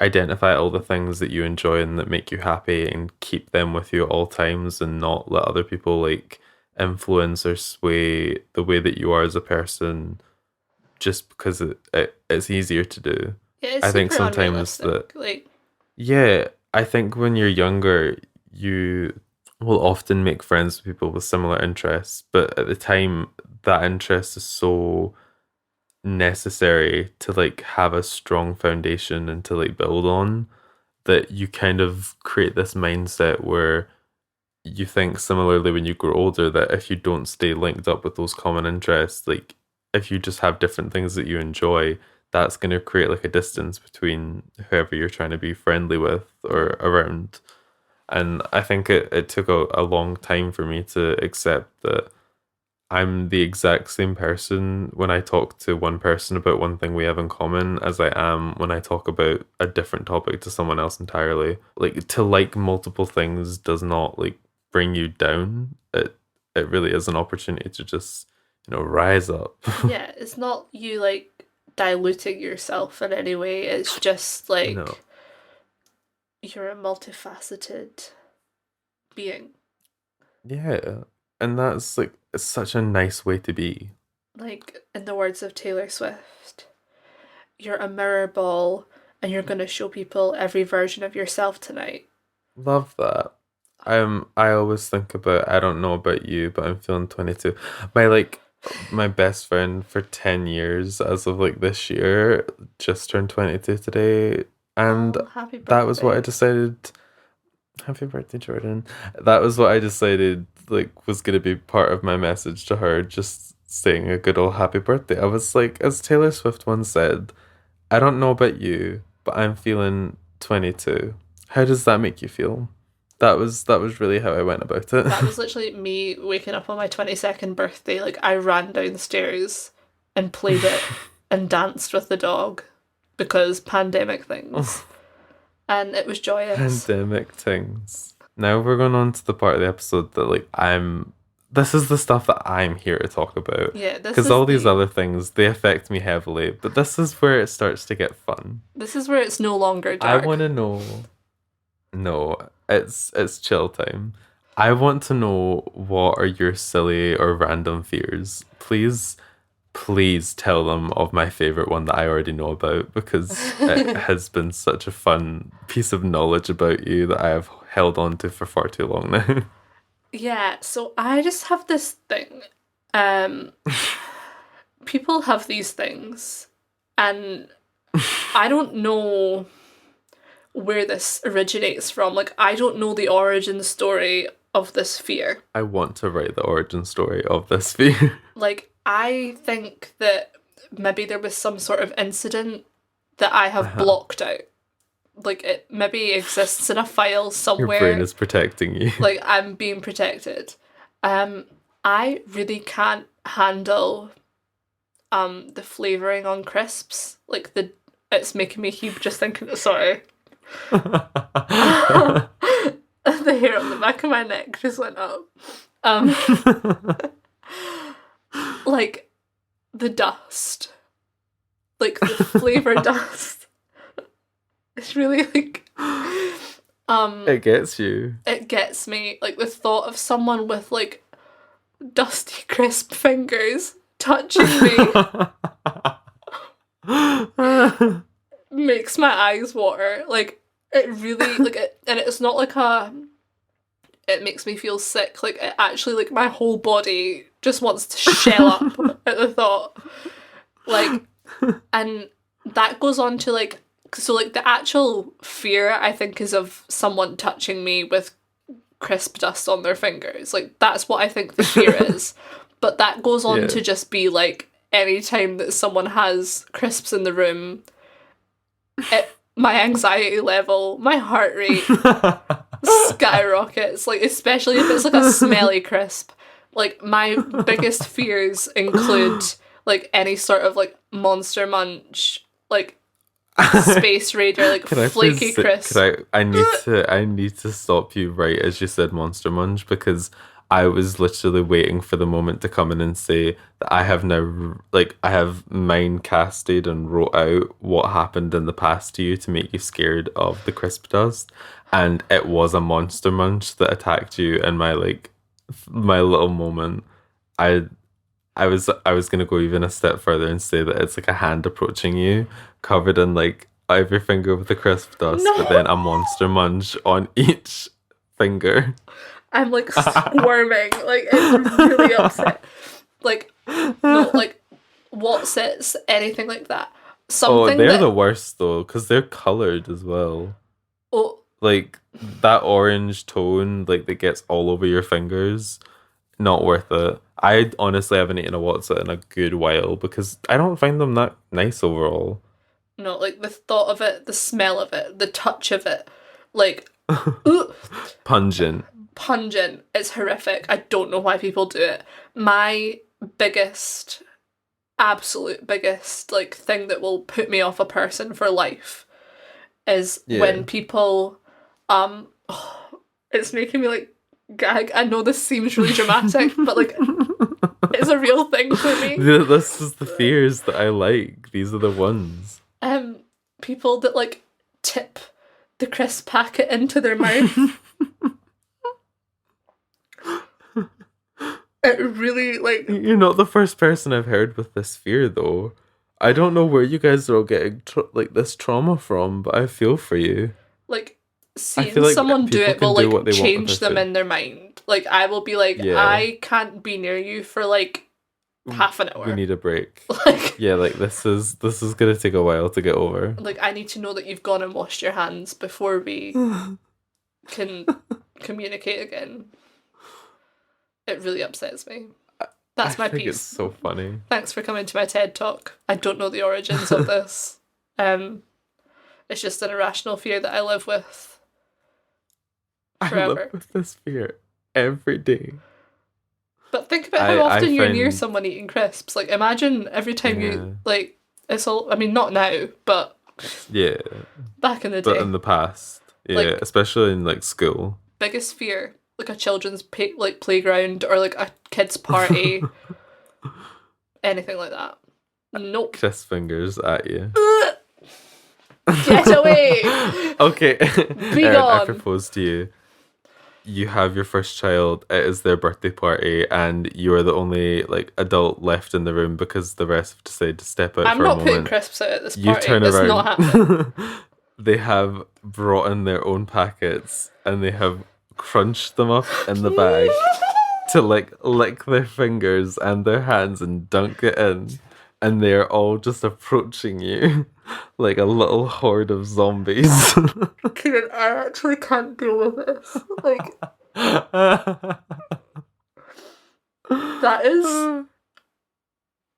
identify all the things that you enjoy and that make you happy and keep them with you at all times and not let other people like influence or sway the way that you are as a person just because it's easier to do. Yeah, it's I think super sometimes that, unrealistic. Like, yeah, I think when you're younger, you will often make friends with people with similar interests, but at the time, that interest is so necessary to like have a strong foundation and to like build on that you kind of create this mindset where you think similarly when you grow older that if you don't stay linked up with those common interests, like if you just have different things that you enjoy, that's going to create like a distance between whoever you're trying to be friendly with or mm, around. And I think it took a long time for me to accept that I'm the exact same person when I talk to one person about one thing we have in common as I am when I talk about a different topic to someone else entirely. Like to like multiple things does not like bring you down. It really is an opportunity to just, rise up. yeah, it's not you like diluting yourself in any way. It's just like No. you're a multifaceted being. Yeah. And that's like, it's such a nice way to be. Like, in the words of Taylor Swift, you're a mirror ball and you're going to show people every version of yourself tonight. Love that. I always think about, I don't know about you, but I'm feeling 22. My best friend for 10 years as of like this year just turned 22 today, and Happy birthday. that was what I decided. Happy birthday, Jordan. That was what I decided like was going to be part of my message to her, just saying a good old happy birthday. I was like, as Taylor Swift once said, I don't know about you, but I'm feeling 22. How does that make you feel? That was really how I went about it. That was literally me waking up on my 22nd birthday. Like, I ran downstairs and played it and danced with the dog because pandemic things. And it was joyous. Pandemic things. Now we're going on to the part of the episode that like this is the stuff that I'm here to talk about. Yeah, because all these other things, they affect me heavily, but this is where it starts to get fun. This is where it's no longer dark. I want to know. No, it's chill time. I want to know, what are your silly or random fears? Please tell them of my favorite one that I already know about, because it has been such a fun piece of knowledge about you that I have held on to for far too long now. Yeah, so I just have this thing. People have these things, and I don't know where this originates from. Like, I don't know the origin story of this fear. I want to write the origin story of this fear. Like, I think that maybe there was some sort of incident that I have blocked out. Like, it maybe exists in a file somewhere. Your brain is protecting you. Like, I'm being protected. I really can't handle the flavouring on crisps. Like, it's making me heave just thinking, sorry. The hair on the back of my neck just went up. Like, the dust. Like, the flavour dust. It's really, like... it gets you. It gets me. Like, the thought of someone with, like, dusty, crisp fingers touching me makes my eyes water. Like, it really... Like, and it's not like it makes me feel sick. Like, it actually, like, my whole body just wants to shell up at the thought. Like, and that goes on to, like, so, like, the actual fear, I think, is of someone touching me with crisp dust on their fingers. Like, that's what I think the fear is. But that goes on to just be, like, any time that someone has crisps in the room, my anxiety level, my heart rate skyrockets. Like, especially if it's, like, a smelly crisp. Like, my biggest fears include, like, any sort of, like, Monster Munch, like, Space Raider, like, flaky crisp. I need to stop you right as you said Monster Munch, because I was literally waiting for the moment to come in and say that I have now, like, I have mind casted and wrote out what happened in the past to you to make you scared of the crisp dust, and it was a Monster Munch that attacked you in my, like, my little moment. I was gonna go even a step further and say that it's like a hand approaching you, covered in, like, every finger with the crisp dust, but then a Monster Munch on each finger. I'm, like, squirming. Like, it's really upset. Like, no, like, Wotsits, anything like that. Something they're the worst, though, because they're coloured as well. Oh. Like, that orange tone, like, that gets all over your fingers, not worth it. I honestly haven't eaten a Wotsit in a good while, because I don't find them that nice overall. No, like, the thought of it, the smell of it, the touch of it, like, Pungent. It's horrific. I don't know why people do it. My absolute biggest, like, thing that will put me off a person for life is when people, it's making me, like, gag. I know this seems really dramatic, but, like, It's a real thing for me. This is the fears that I like. These are the ones. People that like tip the crisp packet into their mouth. It really like. You're not the first person I've heard with this fear, though. I don't know where you guys are all getting this trauma from, but I feel for you. Like seeing like someone do it will like change them food. in their mind. Like I will be like, I can't be near you for like half an hour. We need a break. Like like this is gonna take a while to get over. Like I need to know that you've gone and washed your hands before we can communicate again. It really upsets me. That's my piece. I think it's so funny. Thanks for coming to my TED Talk. I don't know the origins of this. It's just an irrational fear that I live with forever. I live with this fear every day. But think about how often you're near someone eating crisps. Like, imagine every time you, like, it's all, I mean, not now, but back in the day. But in the past. Yeah, like, especially in, like, school. Biggest fear. Like a children's playground or like a kid's party. Anything like that. Nope. Kiss fingers at you. Get away! Okay. Be gone. I propose to you. You have your first child, it is their birthday party, and you are the only like adult left in the room because the rest have decided to step out for a moment. I'm not putting crisps out at this party. You turn around. It's not happening. They have brought in their own packets and they have crunched them up in the bag to like lick their fingers and their hands and dunk it in, and they're all just approaching you like a little horde of zombies. Kieran, I actually can't deal with this. Like that is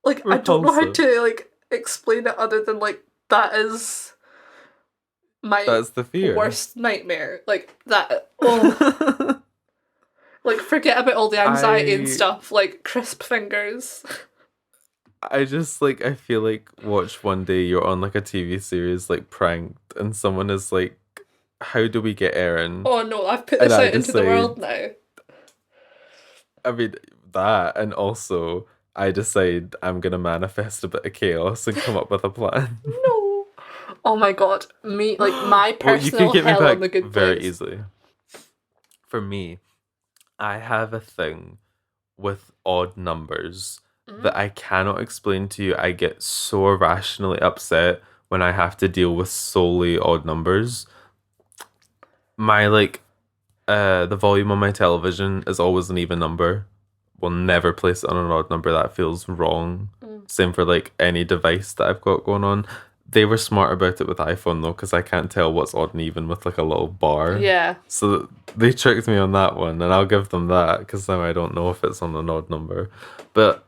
like repulsive. I don't know how to like explain it other than like that is that's the fear. Worst nightmare. Like that. Oh. Like forget about all the anxiety and stuff. Like crisp fingers. I just like I feel like watch one day you're on like a TV series like Pranked and someone is like, how do we get Erin? Oh no, I've put this out into the world now. I mean that, and also I decide I'm gonna manifest a bit of chaos and come up with a plan. No. Oh my god, me like my personal hell on the good very place. Easily. For me, I have a thing with odd numbers that I cannot explain to you. I get so irrationally upset when I have to deal with solely odd numbers. My like, the volume on my television is always an even number. We'll never place it on an odd number. That feels wrong. Same for like any device that I've got going on. They were smart about it with iPhone though, because I can't tell what's odd and even with like a little bar. Yeah. So they tricked me on that one, and I'll give them that because now I don't know if it's on an odd number. But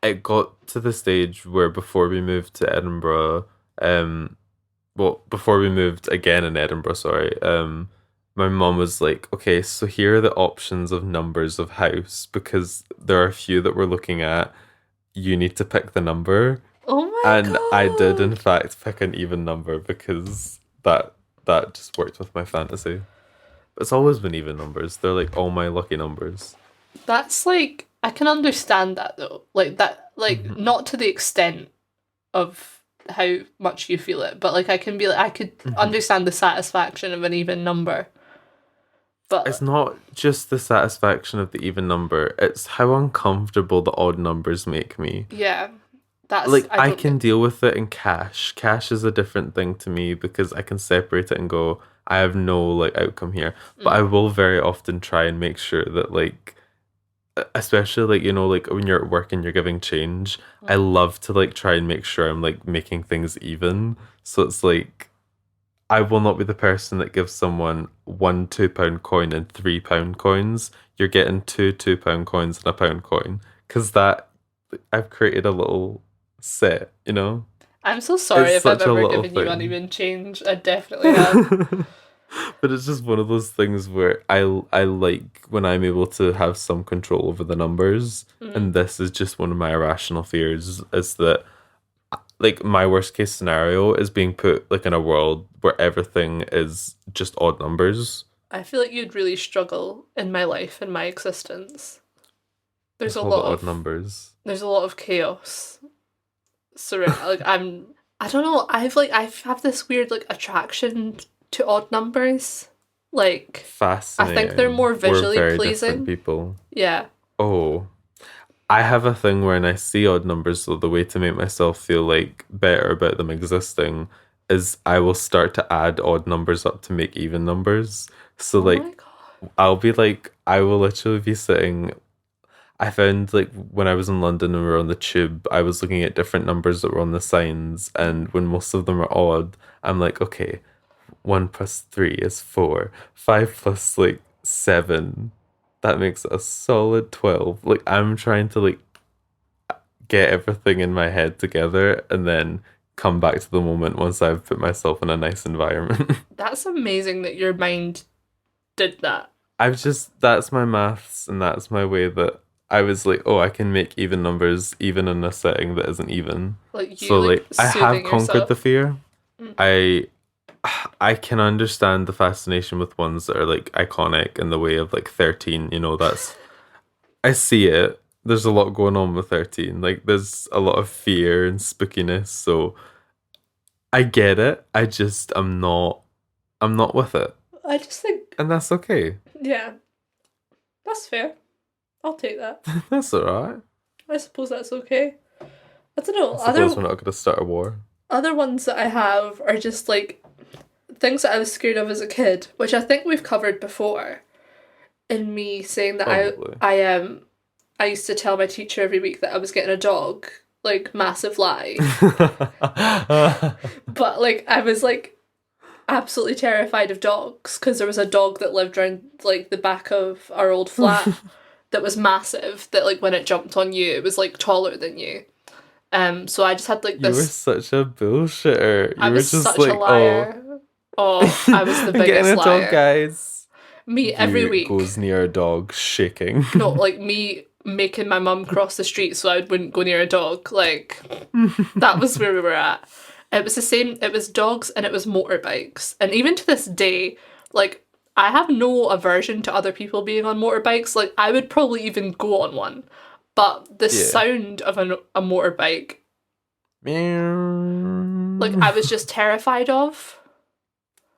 it got to the stage where before we moved to Edinburgh, before we moved again in Edinburgh, my mum was like, okay, so here are the options of numbers of house, because there are a few that we're looking at. You need to pick the number. Oh my god. And I did, in fact, pick an even number because that just worked with my fantasy. But it's always been even numbers. They're like all my lucky numbers. That's like, I can understand that though. Like that, like not to the extent of how much you feel it, but like I could understand the satisfaction of an even number. But it's not just the satisfaction of the even number. It's how uncomfortable the odd numbers make me. Yeah. That's, like I can deal with it in cash. Cash is a different thing to me because I can separate it and go, I have no like outcome here. But I will very often try and make sure that like, especially like, you know, like when you're at work and you're giving change, I love to like try and make sure I'm like making things even. So it's like, I will not be the person that gives someone 1 £2 coin and £3 coins. You're getting 2 £2 coins and a £1 coin, because that I've created a little set, you know. I'm so sorry if I've ever given you uneven change. I definitely have. But it's just one of those things where I like when I'm able to have some control over the numbers, and this is just one of my irrational fears, is that like my worst case scenario is being put like in a world where everything is just odd numbers. I feel like you'd really struggle in my life and my existence. there's with a all the lot odd of numbers. there's a lot of chaos. Like I don't know. I have this weird like attraction to odd numbers. Like I think they're Fascinating. more We're visually very different pleasing. people. Yeah. Oh, I have a thing when I see odd numbers, so the way to make myself feel like better about them existing is I will start to add odd numbers up to make even numbers. So Oh my like god. I'll be like I will literally be sitting. I found like when I was in London and we were on the tube, I was looking at different numbers that were on the signs, and when most of them are odd, I'm like, okay, 1 plus 3 is 4. 5 plus like 7, that makes a solid 12. Like I'm trying to like get everything in my head together and then come back to the moment once I've put myself in a nice environment. That's amazing that your mind did that. I've just that's my maths and that's my way that I was like, oh, I can make even numbers even in a setting that isn't even. Like you So like like I have soothing conquered the yourself. fear. Mm. I I can understand the fascination with ones that are like iconic in the way of like 13, that's I see it. There's a lot going on with 13. Like there's a lot of fear and spookiness, so I get it. I'm not with it. I just think And that's okay. yeah, that's fair. I'll take that. That's alright. I suppose that's okay. I don't know. I suppose we're not gonna start a war. Other ones that I have are just like things that I was scared of as a kid, which I think we've covered before. In me saying that Probably. I used to tell my teacher every week that I was getting a dog, like massive lie. But like I was like absolutely terrified of dogs because there was a dog that lived around like the back of our old flat that was massive that like when it jumped on you it was like taller than you. So I just had like You were this. such a bullshitter. I You were was just such a like, oh, liar. Oh, I was the I'm getting biggest a dog, liar. guys. Me every You week. goes near a dog, shaking. No, like me making my mum cross the street so I wouldn't go near a dog. Like that was where we were at. It was the same. It was dogs and it was motorbikes. And even to this day, like I have no aversion to other people being on motorbikes. Like I would probably even go on one. But the Yeah. sound of a motorbike, like Meow. I was just terrified of.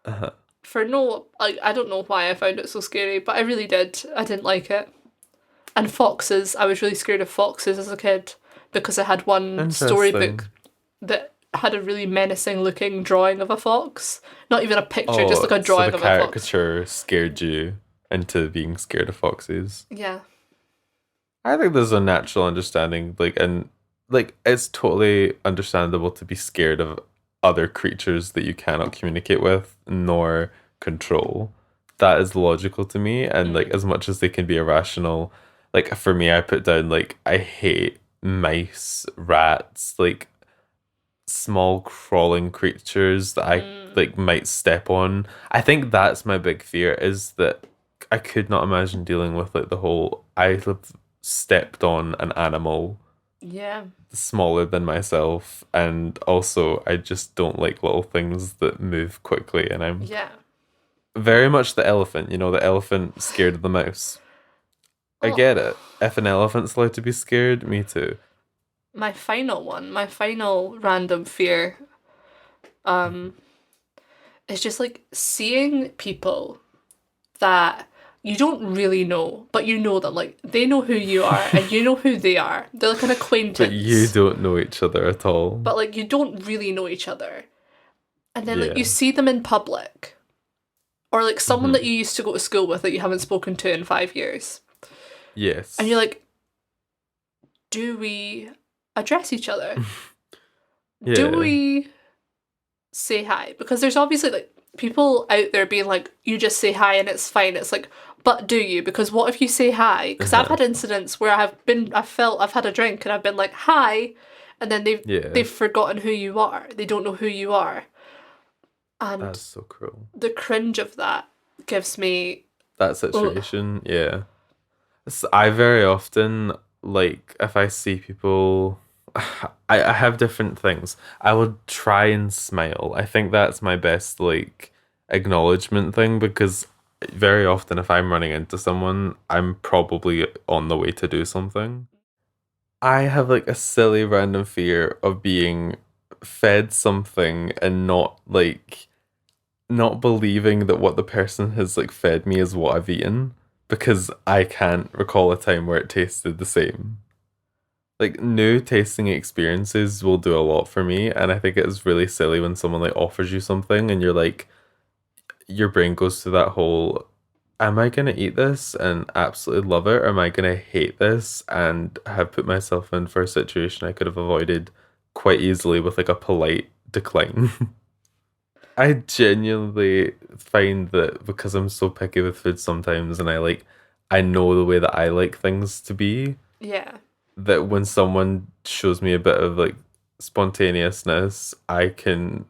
Uh-huh. For no, like I don't know why I found it so scary, but I really did. I didn't like it. And foxes, I was really scared of foxes as a kid because I had one Interesting. storybook that had a really menacing looking drawing of a fox. Not even a picture, just like Oh, a so drawing the of a fox. caricature scared you into being scared of foxes. Yeah. I think there's a natural understanding, like it's totally understandable to be scared of other creatures that you cannot communicate with nor control. That is logical to me, and like as much as they can be irrational, like for me, I put down like I hate mice, rats, like small crawling creatures that I like might step on. I think that's my big fear is that I could not imagine dealing with like the whole I have stepped on an animal Yeah. smaller than myself, and also I just don't like little things that move quickly, and I'm Yeah. very much the elephant, the elephant scared of the mouse. I Oh, get it. If an elephant's allowed to be scared, me too. my final one, my final random fear, um, is just like seeing people that you don't really know, but you know them. Like they know who you are and you know who they are. They're like an But you acquaintance. don't know each other at all. But like you don't really know each other. And then like you Yeah. see them in public. Or like someone that Hmm. you used to go to school with that you haven't spoken to in 5 years. And you're Yes. like, do we address each other? Do Yeah. we say hi? Because there's obviously like people out there being like, you just say hi and it's fine. It's like, but do you? Because what if you say hi? Because I've had incidents where I've had a drink and I've been like, hi, and then Yeah. they've forgotten who you are. They don't know who you are. And That's so cruel. the cringe of that gives me That situation, yeah. I very often, like, if I see people, I have different things. I would try and smile. I think that's my best, like, acknowledgement thing because very often if I'm running into someone, I'm probably on the way to do something. I have like a silly random fear of being fed something and not believing that what the person has like fed me is what I've eaten because I can't recall a time where it tasted the same. Like new tasting experiences will do a lot for me, and I think it's really silly when someone like offers you something and you're like your brain goes to that whole am I gonna eat this and absolutely love it, or am I gonna hate this and have put myself in for a situation I could have avoided quite easily with like a polite decline? I genuinely find that because I'm so picky with food sometimes and I know the way that I like things to be, Yeah. that when someone shows me a bit of like spontaneousness, I can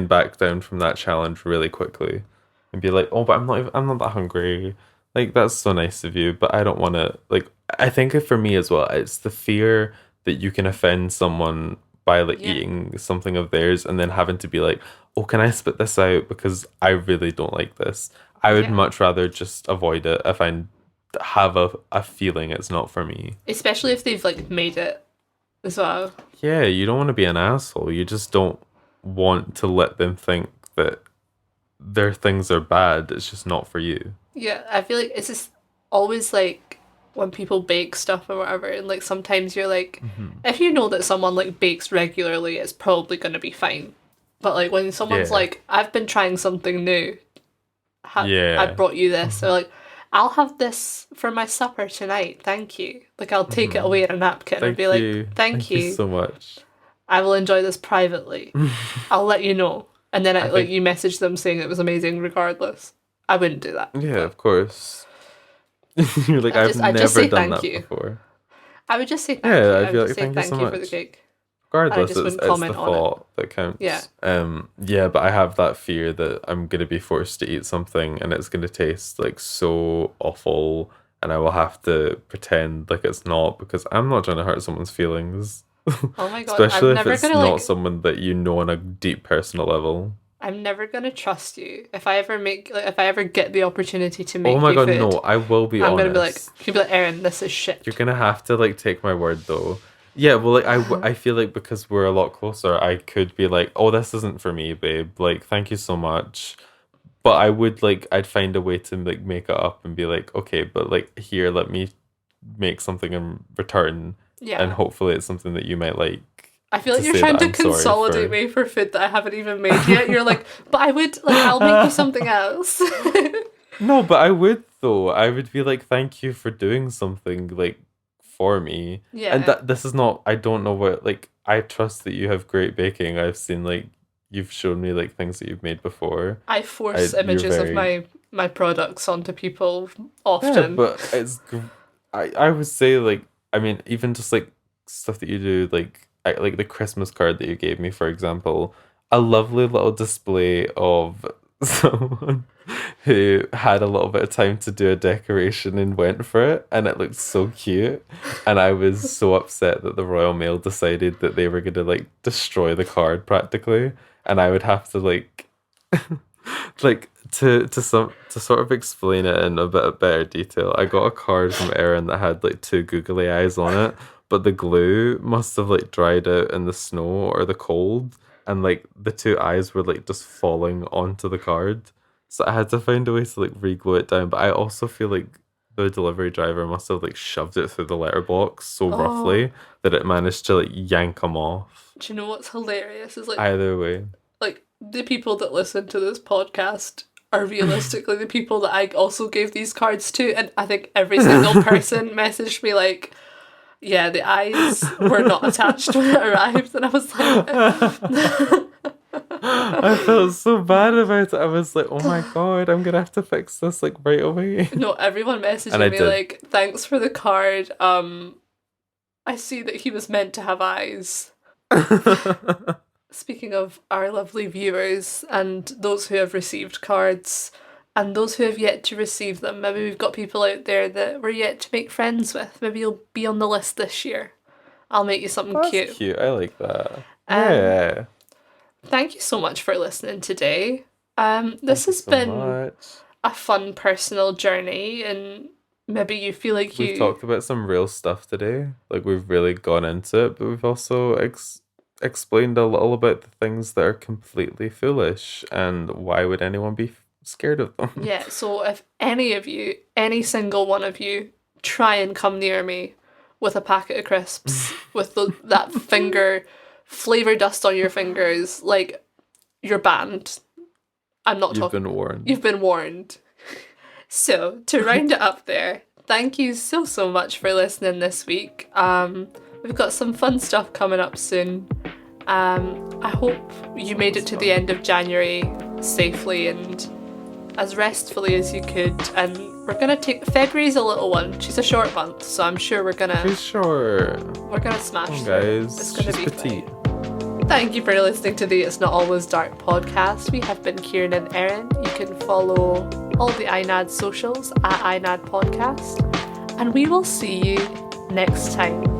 back down from that challenge really quickly and be like, "Oh, but I'm not that hungry." Like that's so nice of you, but I don't want to like I think for me as well, it's the fear that you can offend someone by like Yeah. eating something of theirs and then having to be like, "Oh, can I spit this out because I really don't like this." I would Yeah. much rather just avoid it if I have a feeling it's not for me. Especially if they've like made it as well. Yeah, you don't want to be an asshole. You just don't want to let them think that their things are bad. It's just not for you. Yeah, I feel like it's just always like when people bake stuff or whatever, and like sometimes you're like, Hmm. if you know that someone like bakes regularly, it's probably gonna be fine. But like when someone's Yeah. like, I've been trying something new, I Yeah. brought you this, or like, I'll have this for my supper tonight, thank you. Like I'll take it Hmm. away in a napkin and be Thank like, you. thank Thank you you, so much. I will enjoy this privately. I'll let you know. And then I like think, you message them saying it was amazing regardless. I wouldn't do that, yeah, but of course. You're like, I've I just never say done thank that you. before. I would just say thank Yeah, you. I I would feel just like, say thank you so thank you for the much. cake. And I Regardless, just wouldn't it's the comment on it. thought that Yeah. counts. Yeah, but I have that fear that I'm gonna be forced to eat something and it's gonna taste like so awful, and I will have to pretend like it's not because I'm not trying to hurt someone's feelings, Oh my god, especially if it's not someone that you know on a deep personal level. I'm never gonna trust you. If I ever make like if I ever get the opportunity to Oh make my you God, food, no, I will be I'm gonna be like, honest. you'll be like, Erin, this is You're shit. gonna have to like take my word though. Yeah, well, like I feel like because we're a lot closer, I could be like, "Oh, this isn't for me, babe. Like, thank you so much." But I would like, I'd find a way to like make it up and be like, "Okay, but like here, let me make something in return, and Yeah. hopefully it's something that you might like." I feel To like you're say trying that to I'm sorry consolidate for. me for food that I haven't even made yet. You're like, but I would like I'll make you something else. No, but I would though. I would be like, "Thank you for doing something like for me." And Yeah. that this is not. I don't know what like. I trust that you have great baking. I've seen like you've shown me like things that you've made before. I force You're images of very my products onto people yeah, often. but I would say like I mean even just like stuff that you do like the Christmas card that you gave me for example, a lovely little display of someone who had a little bit of time to do a decoration and went for it and it looked so cute, and I was so upset that the Royal Mail decided that they were going to like destroy the card practically, and I would have to like like to sort of explain it in a bit of better detail. I got a card from Erin that had like two googly eyes on it, but the glue must have like dried out in the snow or the cold, and like the two eyes were like just falling onto the card. So I had to find a way to like re-glue it down. But I also feel like the delivery driver must have like shoved it through the letterbox so Oh, roughly that it managed to like yank them off. do you know what's hilarious? Is Either way. like the people that listen to this podcast are realistically the people that I also gave these cards to, and I think every single person messaged me like, yeah, the eyes were not attached when it arrived, and I was like, I felt so bad about it. I was like, oh my God, I'm gonna have to fix this like right away. no, everyone And I messaging me did. like, thanks for the card. I see that he was meant to have eyes. Speaking of our lovely viewers and those who have received cards and those who have yet to receive them, maybe we've got people out there that we're yet to make friends with. Maybe you'll be on the list this year. I'll make you something That's cute. cute. I like that. Um, Yeah. Thank you so much for listening today. This Thank you has so been much. a fun personal journey, and maybe you feel like We've talked about some real stuff today. Like, we've really gone into it, but we've also explained a little about the things that are completely foolish and why would anyone be scared of them. Yeah, so if any of you, any single one of you, try and come near me with a packet of crisps with that finger flavor dust on your fingers, like, you're banned. I'm not talking. You've been warned. You've been warned. So, to round it up there, thank you so much for listening this week. We've got some fun stuff coming up soon. I hope you made it to the end of January safely and as restfully as you could. And we're gonna take February's a little one. She's a short month, so I'm sure we're gonna. She's short. We're gonna smash guys. It's gonna She's be petite. fine. Thank you for listening to the It's Not Always Dark podcast. We have been Kieran and Erin. You can follow all the INAD socials at INAD Podcast. And we will see you next time.